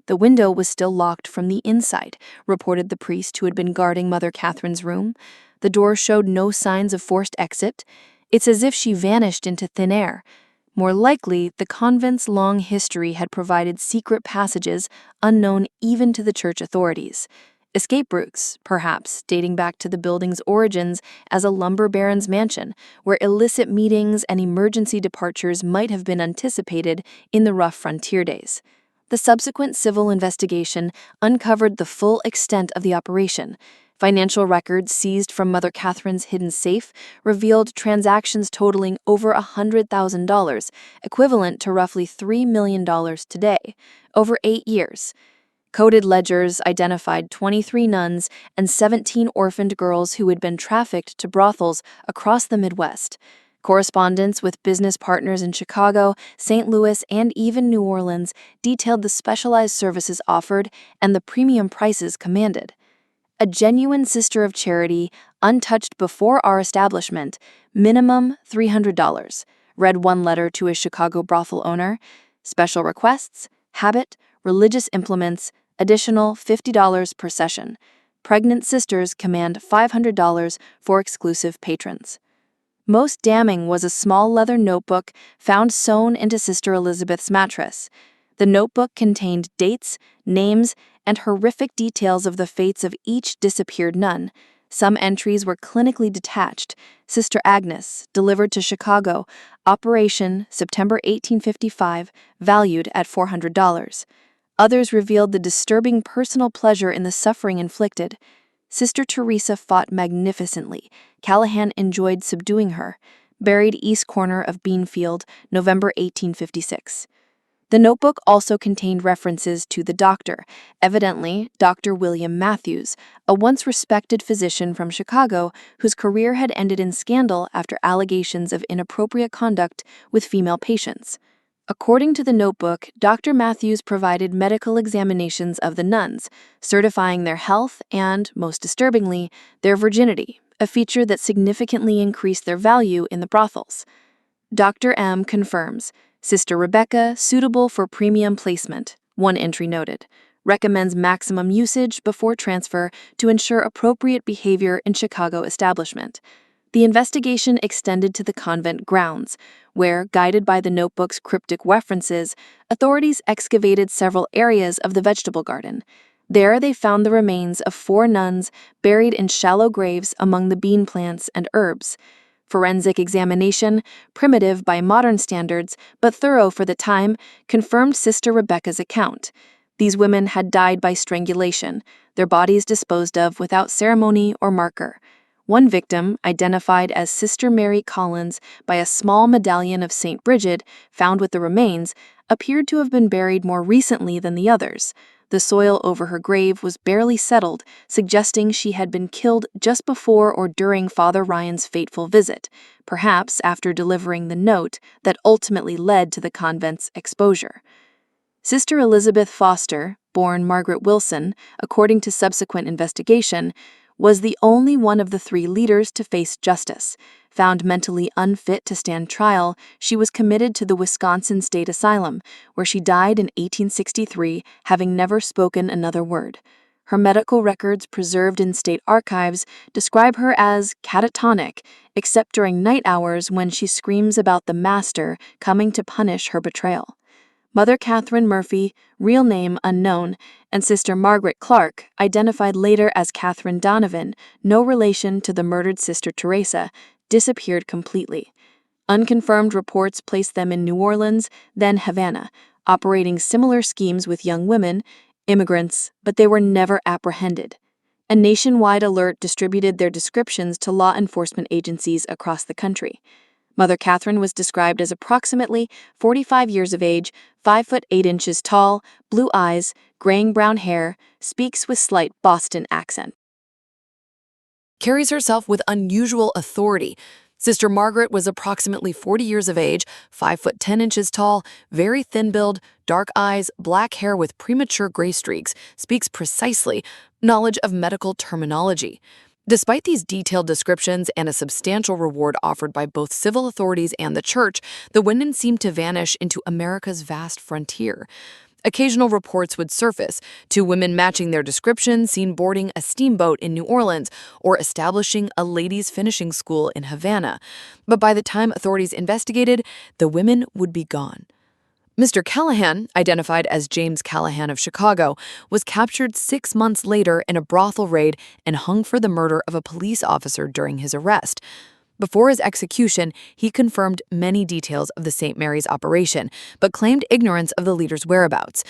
The window was still locked from the inside, reported the priest who had been guarding Mother Catherine's room. The door showed no signs of forced exit. It's as if she vanished into thin air. More likely, the convent's long history had provided secret passages unknown even to the church authorities. Escape routes, perhaps, dating back to the building's origins as a lumber baron's mansion, where illicit meetings and emergency departures might have been anticipated in the rough frontier days. The subsequent civil investigation uncovered the full extent of the operation. Financial records seized from Mother Catherine's hidden safe revealed transactions totaling over $100,000, equivalent to roughly $3 million today, over 8 years. Coded ledgers identified 23 nuns and 17 orphaned girls who had been trafficked to brothels across the Midwest. Correspondence with business partners in Chicago, St. Louis, and even New Orleans detailed the specialized services offered and the premium prices commanded. A genuine sister of charity, untouched before our establishment, minimum $300, read one letter to a Chicago brothel owner. Special requests, habit, religious implements, additional $50 per session. Pregnant sisters command $500 for exclusive patrons. Most damning was a small leather notebook found sewn into Sister Elizabeth's mattress. The notebook contained dates, names, and horrific details of the fates of each disappeared nun. Some entries were clinically detached. Sister Agnes, delivered to Chicago, Operation, September 1855, valued at $400. Others revealed the disturbing personal pleasure in the suffering inflicted. Sister Teresa fought magnificently. Callahan enjoyed subduing her. Buried east corner of Beanfield, November 1856. The notebook also contained references to the doctor, evidently Dr. William Matthews, a once respected physician from Chicago whose career had ended in scandal after allegations of inappropriate conduct with female patients. According to the notebook, Dr. Matthews provided medical examinations of the nuns, certifying their health and, most disturbingly, their virginity, a feature that significantly increased their value in the brothels. Dr. M confirms, Sister Rebecca suitable for premium placement, one entry noted, recommends maximum usage before transfer to ensure appropriate behavior in Chicago establishment. The investigation extended to the convent grounds, where, guided by the notebook's cryptic references, authorities excavated several areas of the vegetable garden. There they found the remains of 4 nuns buried in shallow graves among the bean plants and herbs. Forensic examination, primitive by modern standards but thorough for the time, confirmed Sister Rebecca's account. These women had died by strangulation, their bodies disposed of without ceremony or marker. One victim, identified as Sister Mary Collins by a small medallion of St. Bridget found with the remains, appeared to have been buried more recently than the others. The soil over her grave was barely settled, suggesting she had been killed just before or during Father Ryan's fateful visit, perhaps after delivering the note that ultimately led to the convent's exposure. Sister Elizabeth Foster, born Margaret Wilson, according to subsequent investigation, was the only one of the 3 leaders to face justice. Found mentally unfit to stand trial, she was committed to the Wisconsin State Asylum, where she died in 1863, having never spoken another word. Her medical records preserved in state archives describe her as catatonic, except during night hours when she screams about the master coming to punish her betrayal. Mother Catherine Murphy, real name unknown, and Sister Margaret Clark, identified later as Catherine Donovan, no relation to the murdered Sister Teresa, disappeared completely. Unconfirmed reports placed them in New Orleans, then Havana, operating similar schemes with young women, immigrants, but they were never apprehended. A nationwide alert distributed their descriptions to law enforcement agencies across the country. Mother Catherine was described as approximately 45 years of age, 5 foot 8 inches tall, blue eyes, graying-brown hair, speaks with slight Boston accent. Carries herself with unusual authority. Sister Margaret was approximately 40 years of age, 5 foot 10 inches tall, very thin build, dark eyes, black hair with premature gray streaks, speaks precisely, knowledge of medical terminology. Despite these detailed descriptions and a substantial reward offered by both civil authorities and the church, the women seemed to vanish into America's vast frontier. Occasional reports would surface, two women matching their description seen boarding a steamboat in New Orleans or establishing a ladies' finishing school in Havana. But by the time authorities investigated, the women would be gone. Mr. Callahan, identified as James Callahan of Chicago, was captured 6 months later in a brothel raid and hung for the murder of a police officer during his arrest. Before his execution, he confirmed many details of the St. Mary's operation, but claimed ignorance of the leader's whereabouts.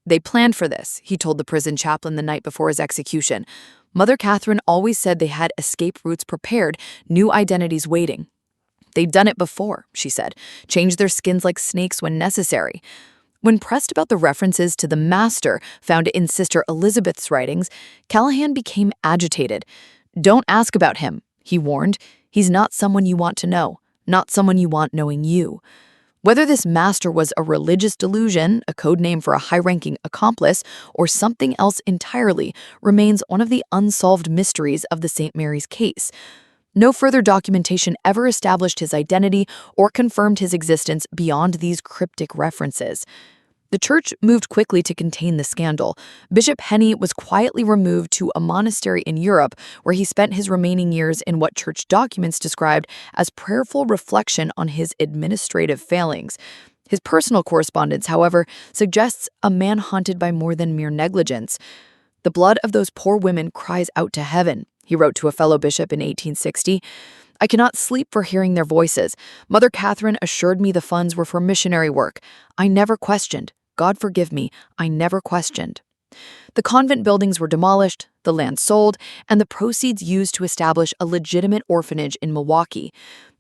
They planned for this, he told the prison chaplain the night before his execution. Mother Catherine always said they had escape routes prepared, new identities waiting. They'd done it before, she said, changed their skins like snakes when necessary. When pressed about the references to the Master found in Sister Elizabeth's writings, Callahan became agitated. "Don't ask about him," he warned. "He's not someone you want to know, not someone you want knowing you." Whether this Master was a religious delusion, a code name for a high-ranking accomplice, or something else entirely remains one of the unsolved mysteries of the St. Mary's case. No further documentation ever established his identity or confirmed his existence beyond these cryptic references. The church moved quickly to contain the scandal. Bishop Henney was quietly removed to a monastery in Europe, where he spent his remaining years in what church documents described as prayerful reflection on his administrative failings. His personal correspondence, however, suggests a man haunted by more than mere negligence. "The blood of those poor women cries out to heaven," he wrote to a fellow bishop in 1860. "I cannot sleep for hearing their voices. Mother Catherine assured me the funds were for missionary work. I never questioned. God forgive me, I never questioned." The convent buildings were demolished, the land sold, and the proceeds used to establish a legitimate orphanage in Milwaukee.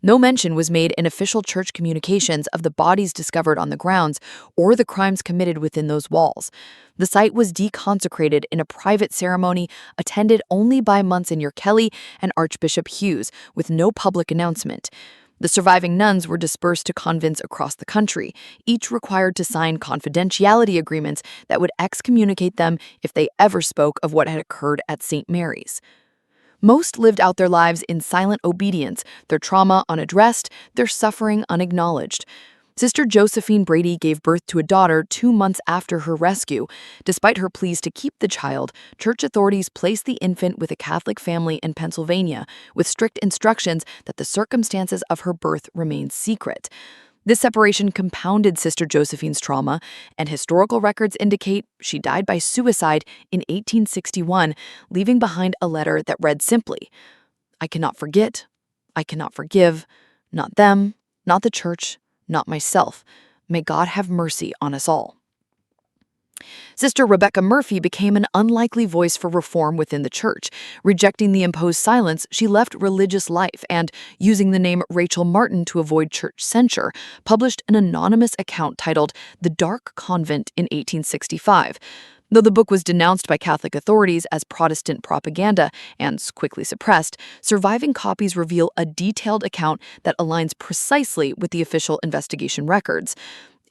No mention was made in official church communications of the bodies discovered on the grounds or the crimes committed within those walls. The site was deconsecrated in a private ceremony attended only by Monsignor Kelly and Archbishop Hughes, with no public announcement. The surviving nuns were dispersed to convents across the country, each required to sign confidentiality agreements that would excommunicate them if they ever spoke of what had occurred at St. Mary's. Most lived out their lives in silent obedience, their trauma unaddressed, their suffering unacknowledged. Sister Josephine Brady gave birth to a daughter 2 months after her rescue. Despite her pleas to keep the child, church authorities placed the infant with a Catholic family in Pennsylvania, with strict instructions that the circumstances of her birth remain secret. This separation compounded Sister Josephine's trauma, and historical records indicate she died by suicide in 1861, leaving behind a letter that read simply, "I cannot forget, I cannot forgive, not them, not the church, not myself. May God have mercy on us all." Sister Rebecca Murphy became an unlikely voice for reform within the church. Rejecting the imposed silence, she left religious life and, using the name Rachel Martin to avoid church censure, published an anonymous account titled The Dark Convent in 1865. Though the book was denounced by Catholic authorities as Protestant propaganda and quickly suppressed, surviving copies reveal a detailed account that aligns precisely with the official investigation records.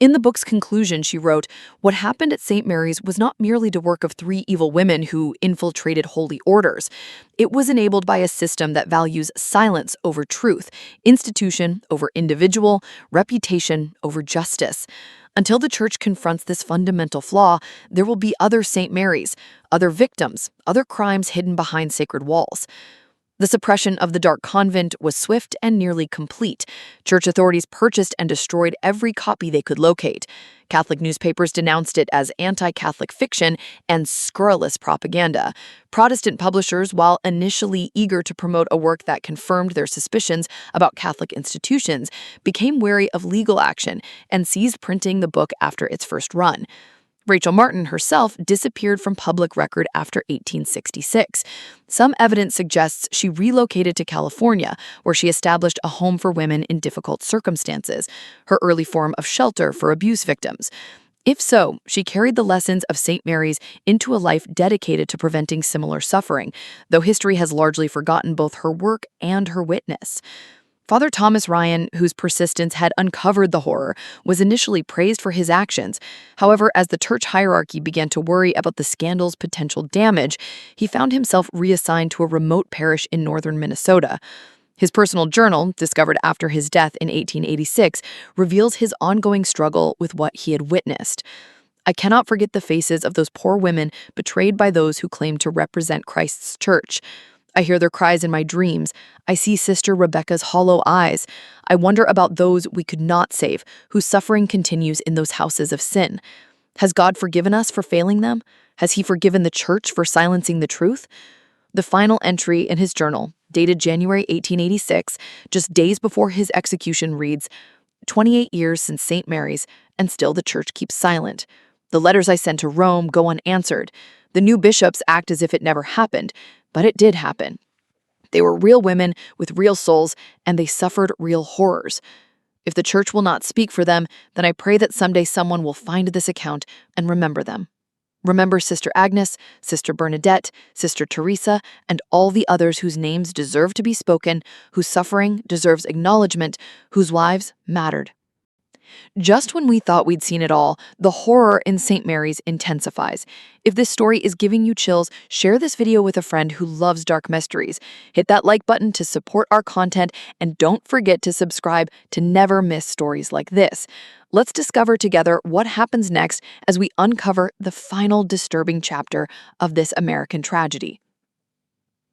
In the book's conclusion, she wrote, "What happened at St. Mary's was not merely the work of 3 evil women who infiltrated holy orders. It was enabled by a system that values silence over truth, institution over individual, reputation over justice. Until the church confronts this fundamental flaw, there will be other St. Mary's, other victims, other crimes hidden behind sacred walls." The suppression of the Dark Convent was swift and nearly complete. Church authorities purchased and destroyed every copy they could locate. Catholic newspapers denounced it as anti-Catholic fiction and scurrilous propaganda. Protestant publishers, while initially eager to promote a work that confirmed their suspicions about Catholic institutions, became wary of legal action and ceased printing the book after its first run. Rachel Martin herself disappeared from public record after 1866. Some evidence suggests she relocated to California, where she established a home for women in difficult circumstances, her early form of shelter for abuse victims. If so, she carried the lessons of St. Mary's into a life dedicated to preventing similar suffering, though history has largely forgotten both her work and her witness. Father Thomas Ryan, whose persistence had uncovered the horror, was initially praised for his actions. However, as the church hierarchy began to worry about the scandal's potential damage, he found himself reassigned to a remote parish in northern Minnesota. His personal journal, discovered after his death in 1886, reveals his ongoing struggle with what he had witnessed. I cannot forget the faces of those poor women betrayed by those who claimed to represent Christ's church. I hear their cries in my dreams. I see Sister Rebecca's hollow eyes. I wonder about those we could not save, whose suffering continues in those houses of sin. Has God forgiven us for failing them? Has he forgiven the church for silencing the truth? The final entry in his journal, dated January 1886, just days before his execution, reads, 28 years since St. Mary's, and still the church keeps silent. The letters I sent to Rome go unanswered. The new bishops act as if it never happened, but it did happen. They were real women with real souls, and they suffered real horrors. If the church will not speak for them, then I pray that someday someone will find this account and remember them. Remember Sister Agnes, Sister Bernadette, Sister Teresa, and all the others whose names deserve to be spoken, whose suffering deserves acknowledgement, whose lives mattered. Just when we thought we'd seen it all, the horror in St. Mary's intensifies. If this story is giving you chills, share this video with a friend who loves dark mysteries. Hit that like button to support our content, and don't forget to subscribe to never miss stories like this. Let's discover together what happens next as we uncover the final disturbing chapter of this American tragedy.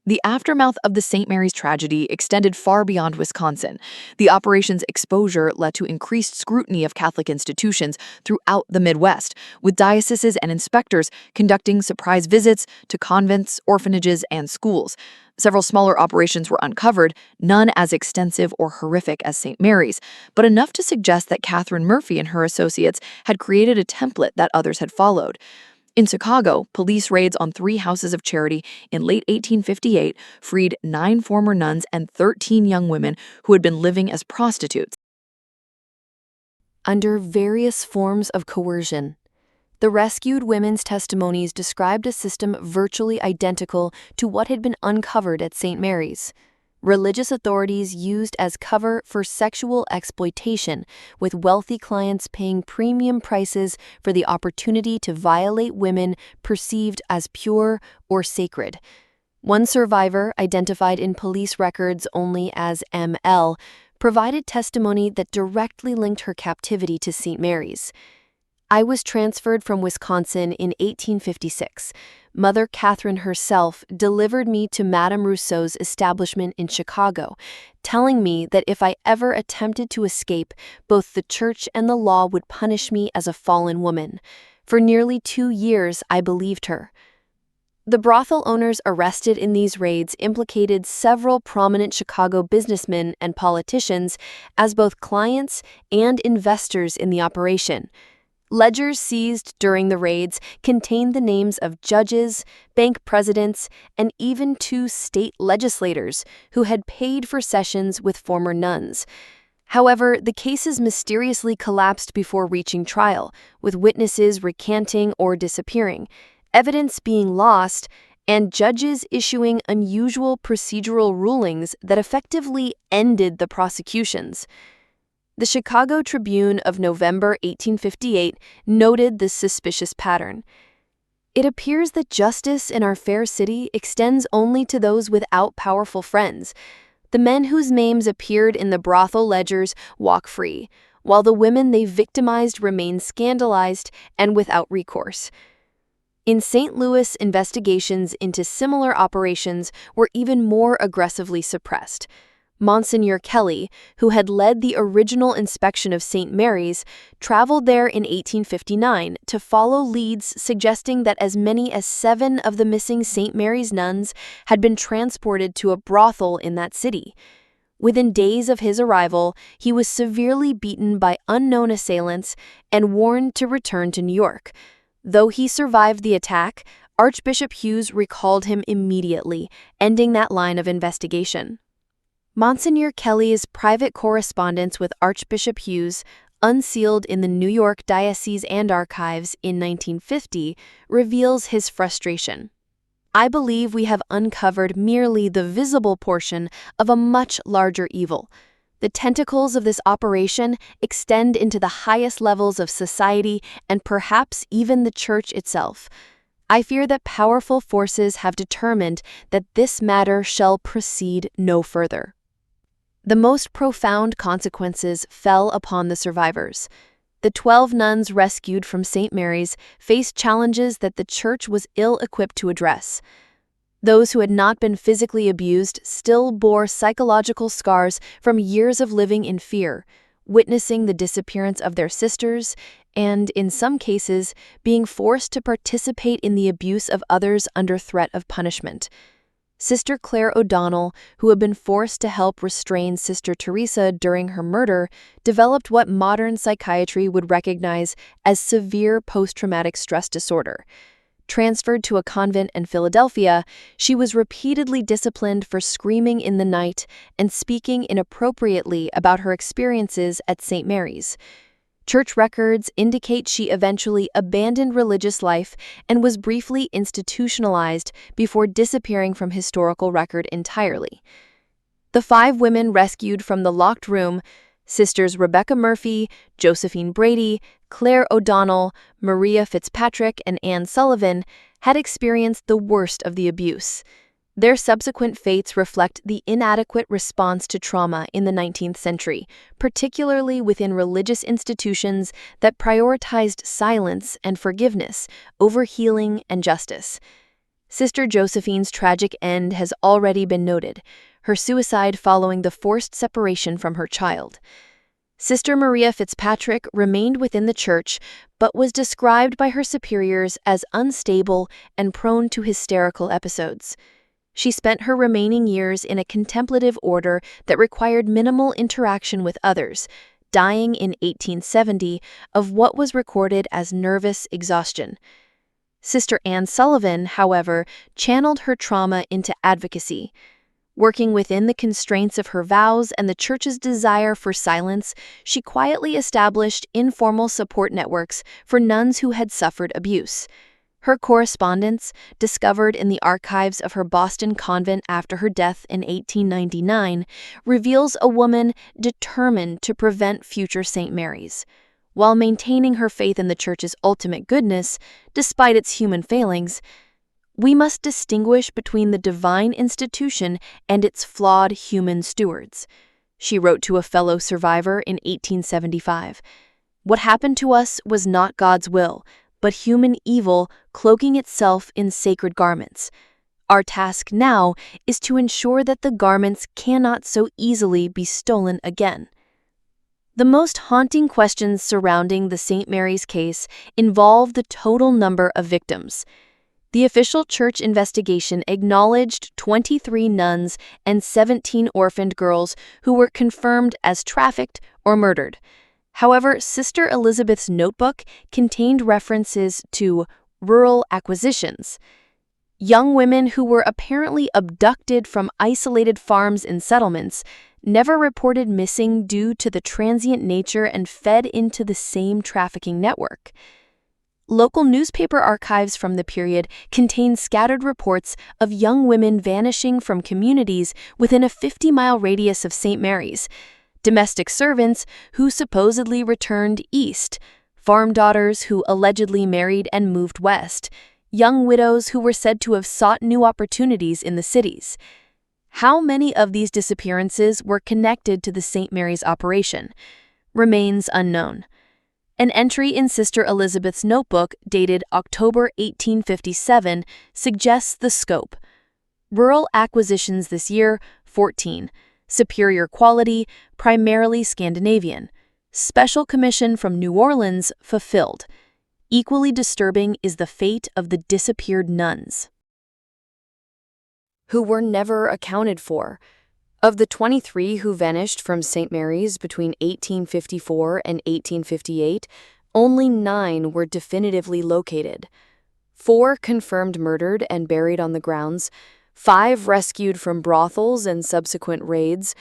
The aftermath of the St. Mary's tragedy extended far beyond Wisconsin. The operation's exposure led to increased scrutiny of Catholic institutions throughout the Midwest, with dioceses and inspectors conducting surprise visits to convents, orphanages, and schools. Several smaller operations were uncovered, none as extensive or horrific as St. Mary's, but enough to suggest that Catherine Murphy and her associates had created a template that others had followed. In Chicago, police raids on 3 houses of charity in late 1858 freed 9 former nuns and 13 young women who had been living as prostitutes. Under various forms of coercion, the rescued women's testimonies described a system virtually identical to what had been uncovered at St. Mary's. Religious authorities used as cover for sexual exploitation, with wealthy clients paying premium prices for the opportunity to violate women perceived as pure or sacred. One survivor, identified in police records only as ML, provided testimony that directly linked her captivity to St. Mary's. I was transferred from Wisconsin in 1856. Mother Catherine herself delivered me to Madame Rousseau's establishment in Chicago, telling me that if I ever attempted to escape, both the church and the law would punish me as a fallen woman. For nearly 2 years, I believed her. The brothel owners arrested in these raids implicated several prominent Chicago businessmen and politicians as both clients and investors in the operation. Ledgers seized during the raids contained the names of judges, bank presidents, and even 2 state legislators who had paid for sessions with former nuns. However, the cases mysteriously collapsed before reaching trial, with witnesses recanting or disappearing, evidence being lost, and judges issuing unusual procedural rulings that effectively ended the prosecutions. The Chicago Tribune of November 1858 noted this suspicious pattern. It appears that justice in our fair city extends only to those without powerful friends. The men whose names appeared in the brothel ledgers walk free, while the women they victimized remain scandalized and without recourse. In St. Louis, investigations into similar operations were even more aggressively suppressed. Monsignor Kelly, who had led the original inspection of St. Mary's, traveled there in 1859 to follow leads suggesting that as many as 7 of the missing St. Mary's nuns had been transported to a brothel in that city. Within days of his arrival, he was severely beaten by unknown assailants and warned to return to New York. Though he survived the attack, Archbishop Hughes recalled him immediately, ending that line of investigation. Monsignor Kelly's private correspondence with Archbishop Hughes, unsealed in the New York Diocese and Archives in 1950, reveals his frustration. I believe we have uncovered merely the visible portion of a much larger evil. The tentacles of this operation extend into the highest levels of society and perhaps even the church itself. I fear that powerful forces have determined that this matter shall proceed no further. The most profound consequences fell upon the survivors. The 12 nuns rescued from St. Mary's faced challenges that the church was ill-equipped to address. Those who had not been physically abused still bore psychological scars from years of living in fear, witnessing the disappearance of their sisters, and, in some cases, being forced to participate in the abuse of others under threat of punishment. Sister Claire O'Donnell, who had been forced to help restrain Sister Teresa during her murder, developed what modern psychiatry would recognize as severe post-traumatic stress disorder. Transferred to a convent in Philadelphia, she was repeatedly disciplined for screaming in the night and speaking inappropriately about her experiences at St. Mary's. Church records indicate she eventually abandoned religious life and was briefly institutionalized before disappearing from historical record entirely. The 5 women rescued from the locked room, Sisters Rebecca Murphy, Josephine Brady, Claire O'Donnell, Maria Fitzpatrick, and Anne Sullivan, had experienced the worst of the abuse. Their subsequent fates reflect the inadequate response to trauma in the 19th century, particularly within religious institutions that prioritized silence and forgiveness over healing and justice. Sister Josephine's tragic end has already been noted, her suicide following the forced separation from her child. Sister Maria Fitzpatrick remained within the church, but was described by her superiors as unstable and prone to hysterical episodes. She spent her remaining years in a contemplative order that required minimal interaction with others, dying in 1870 of what was recorded as nervous exhaustion. Sister Anne Sullivan, however, channeled her trauma into advocacy. Working within the constraints of her vows and the church's desire for silence, she quietly established informal support networks for nuns who had suffered abuse. Her correspondence, discovered in the archives of her Boston convent after her death in 1899, reveals a woman determined to prevent future St. Mary's. While maintaining her faith in the church's ultimate goodness, despite its human failings, we must distinguish between the divine institution and its flawed human stewards. She wrote to a fellow survivor in 1875, "What happened to us was not God's will, but human evil cloaking itself in sacred garments. Our task now is to ensure that the garments cannot so easily be stolen again." The most haunting questions surrounding the St. Mary's case involve the total number of victims. The official church investigation acknowledged 23 nuns and 17 orphaned girls who were confirmed as trafficked or murdered. However, Sister Elizabeth's notebook contained references to rural acquisitions. Young women who were apparently abducted from isolated farms and settlements, never reported missing due to the transient nature and fed into the same trafficking network. Local newspaper archives from the period contain scattered reports of young women vanishing from communities within a 50-mile radius of St. Mary's, domestic servants who supposedly returned east, farm daughters who allegedly married and moved west, young widows who were said to have sought new opportunities in the cities. How many of these disappearances were connected to the St. Mary's operation remains unknown. An entry in Sister Elizabeth's notebook dated October 1857 suggests the scope. Rural acquisitions this year, 14. Superior quality, primarily Scandinavian. Special commission from New Orleans, fulfilled. Equally disturbing is the fate of the disappeared nuns, who were never accounted for. Of the 23 who vanished from St. Mary's between 1854 and 1858, only 9 were definitively located. 4 confirmed murdered and buried on the grounds, 5 rescued from brothels and subsequent raids.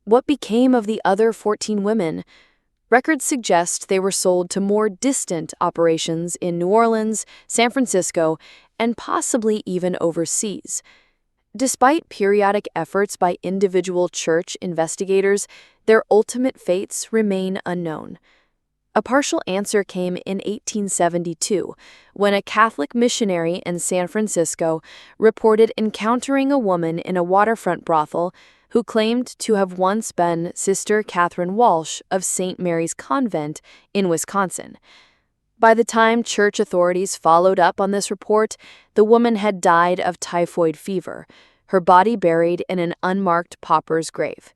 What became of the other 14 women? Records suggest they were sold to more distant operations in New Orleans, San Francisco, and possibly even overseas. Despite periodic efforts by individual church investigators, their ultimate fates remain unknown. A partial answer came in 1872, when a Catholic missionary in San Francisco reported encountering a woman in a waterfront brothel who claimed to have once been Sister Catherine Walsh of St. Mary's Convent in Wisconsin. By the time church authorities followed up on this report, the woman had died of typhoid fever, her body buried in an unmarked pauper's grave.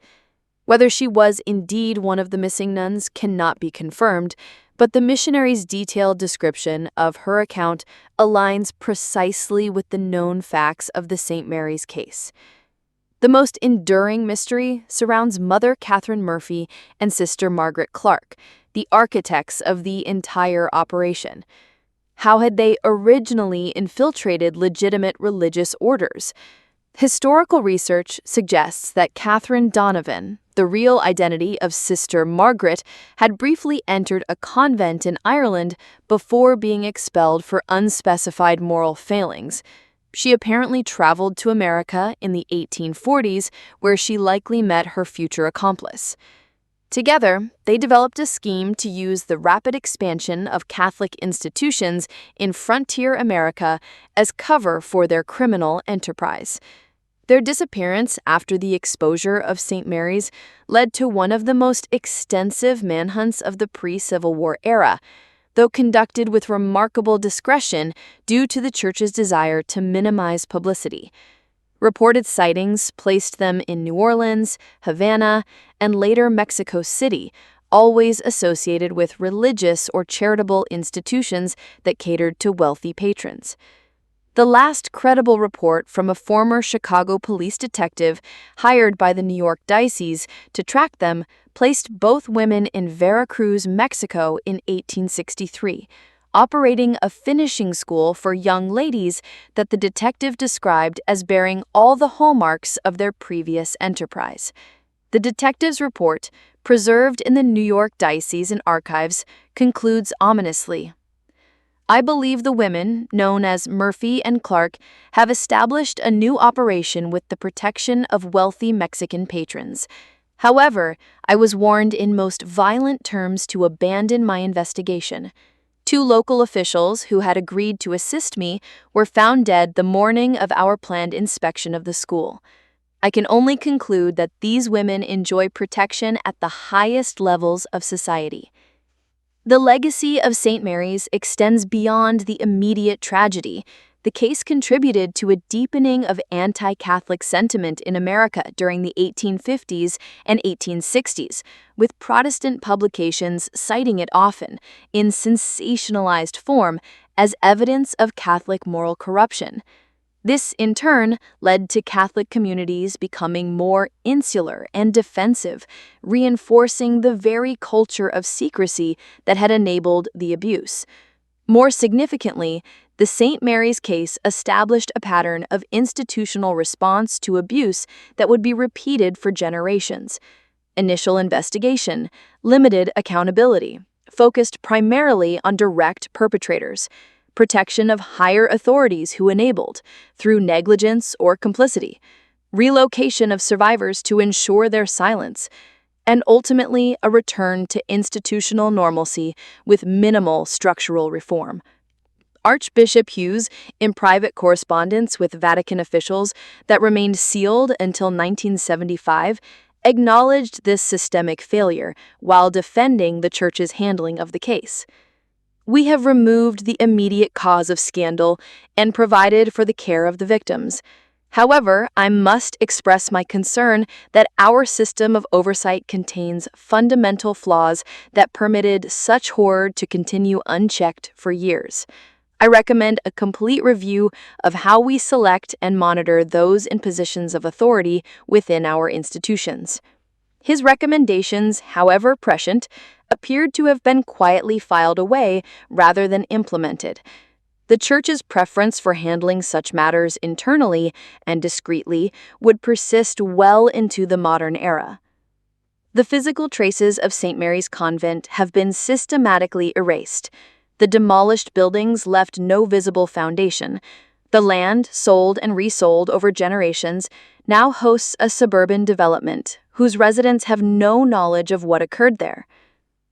Whether she was indeed one of the missing nuns cannot be confirmed, but the missionary's detailed description of her account aligns precisely with the known facts of the St. Mary's case. The most enduring mystery surrounds Mother Catherine Murphy and Sister Margaret Clark, the architects of the entire operation. How had they originally infiltrated legitimate religious orders? Historical research suggests that Catherine Donovan, the real identity of Sister Margaret, had briefly entered a convent in Ireland before being expelled for unspecified moral failings. She apparently traveled to America in the 1840s, where she likely met her future accomplice. Together, they developed a scheme to use the rapid expansion of Catholic institutions in frontier America as cover for their criminal enterprise. Their disappearance after the exposure of St. Mary's led to one of the most extensive manhunts of the pre-Civil War era, though conducted with remarkable discretion due to the church's desire to minimize publicity. Reported sightings placed them in New Orleans, Havana, and later Mexico City, always associated with religious or charitable institutions that catered to wealthy patrons. The last credible report from a former Chicago police detective hired by the New York Diocese to track them placed both women in Veracruz, Mexico in 1863, operating a finishing school for young ladies that the detective described as bearing all the hallmarks of their previous enterprise. The detective's report, preserved in the New York Diocesan archives, concludes ominously. I believe the women, known as Murphy and Clark, have established a new operation with the protection of wealthy Mexican patrons. However, I was warned in most violent terms to abandon my investigation. 2 local officials who had agreed to assist me were found dead the morning of our planned inspection of the school. I can only conclude that these women enjoy protection at the highest levels of society. The legacy of St. Mary's extends beyond the immediate tragedy. The case contributed to a deepening of anti-Catholic sentiment in America during the 1850s and 1860s, with Protestant publications citing it often, in sensationalized form, as evidence of Catholic moral corruption. This, in turn, led to Catholic communities becoming more insular and defensive, reinforcing the very culture of secrecy that had enabled the abuse. More significantly, the St. Mary's case established a pattern of institutional response to abuse that would be repeated for generations. Initial investigation, limited accountability, focused primarily on direct perpetrators, protection of higher authorities who enabled, through negligence or complicity, relocation of survivors to ensure their silence, and ultimately a return to institutional normalcy with minimal structural reform. Archbishop Hughes, in private correspondence with Vatican officials that remained sealed until 1975, acknowledged this systemic failure while defending the Church's handling of the case. We have removed the immediate cause of scandal and provided for the care of the victims. However, I must express my concern that our system of oversight contains fundamental flaws that permitted such horror to continue unchecked for years. I recommend a complete review of how we select and monitor those in positions of authority within our institutions. His recommendations, however prescient, appeared to have been quietly filed away rather than implemented. The Church's preference for handling such matters internally and discreetly would persist well into the modern era. The physical traces of St. Mary's Convent have been systematically erased. The demolished buildings left no visible foundation. The land, sold and resold over generations, now hosts a suburban development whose residents have no knowledge of what occurred there.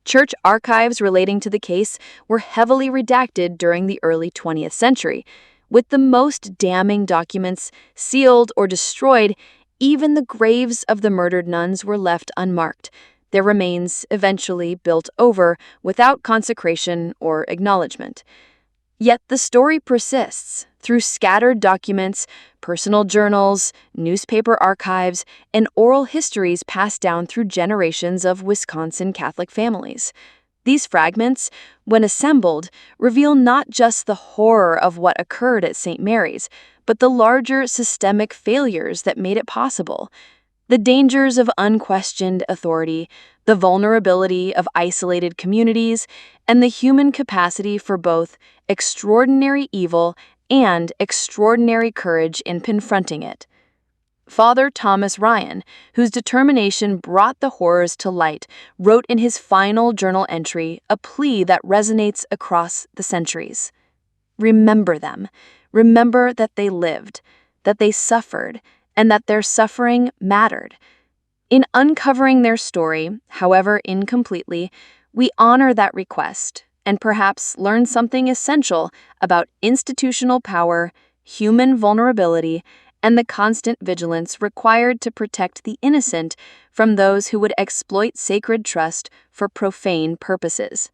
Church archives relating to the case were heavily redacted during the early 20th century, with the most damning documents sealed or destroyed. Even the graves of the murdered nuns were left unmarked, their remains eventually built over without consecration or acknowledgement. Yet the story persists through scattered documents, personal journals, newspaper archives, and oral histories passed down through generations of Wisconsin Catholic families. These fragments, when assembled, reveal not just the horror of what occurred at St. Mary's, but the larger systemic failures that made it possible. The dangers of unquestioned authority, the vulnerability of isolated communities, and the human capacity for both extraordinary evil and extraordinary courage in confronting it. Father Thomas Ryan, whose determination brought the horrors to light, wrote in his final journal entry a plea that resonates across the centuries. Remember them. Remember that they lived, that they suffered, and that their suffering mattered. In uncovering their story, however incompletely, we honor that request and perhaps learn something essential about institutional power, human vulnerability, and the constant vigilance required to protect the innocent from those who would exploit sacred trust for profane purposes.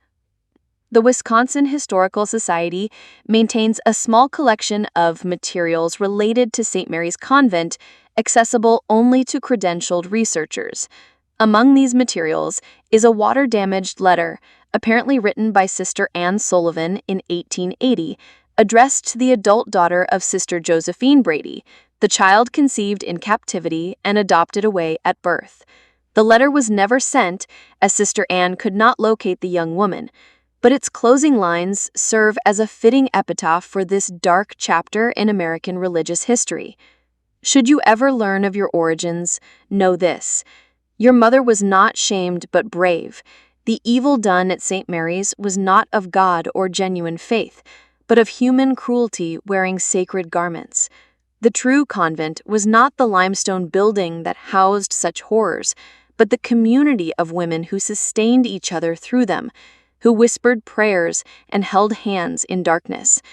The Wisconsin Historical Society maintains a small collection of materials related to St. Mary's Convent, accessible only to credentialed researchers. Among these materials is a water-damaged letter, apparently written by Sister Anne Sullivan in 1880, addressed to the adult daughter of Sister Josephine Brady, the child conceived in captivity and adopted away at birth. The letter was never sent, as Sister Anne could not locate the young woman, but its closing lines serve as a fitting epitaph for this dark chapter in American religious history. Should you ever learn of your origins, know this: your mother was not shamed but brave. The evil done at St. Mary's was not of God or genuine faith, but of human cruelty wearing sacred garments. The true convent was not the limestone building that housed such horrors, but the community of women who sustained each other through them, who whispered prayers and held hands in darkness.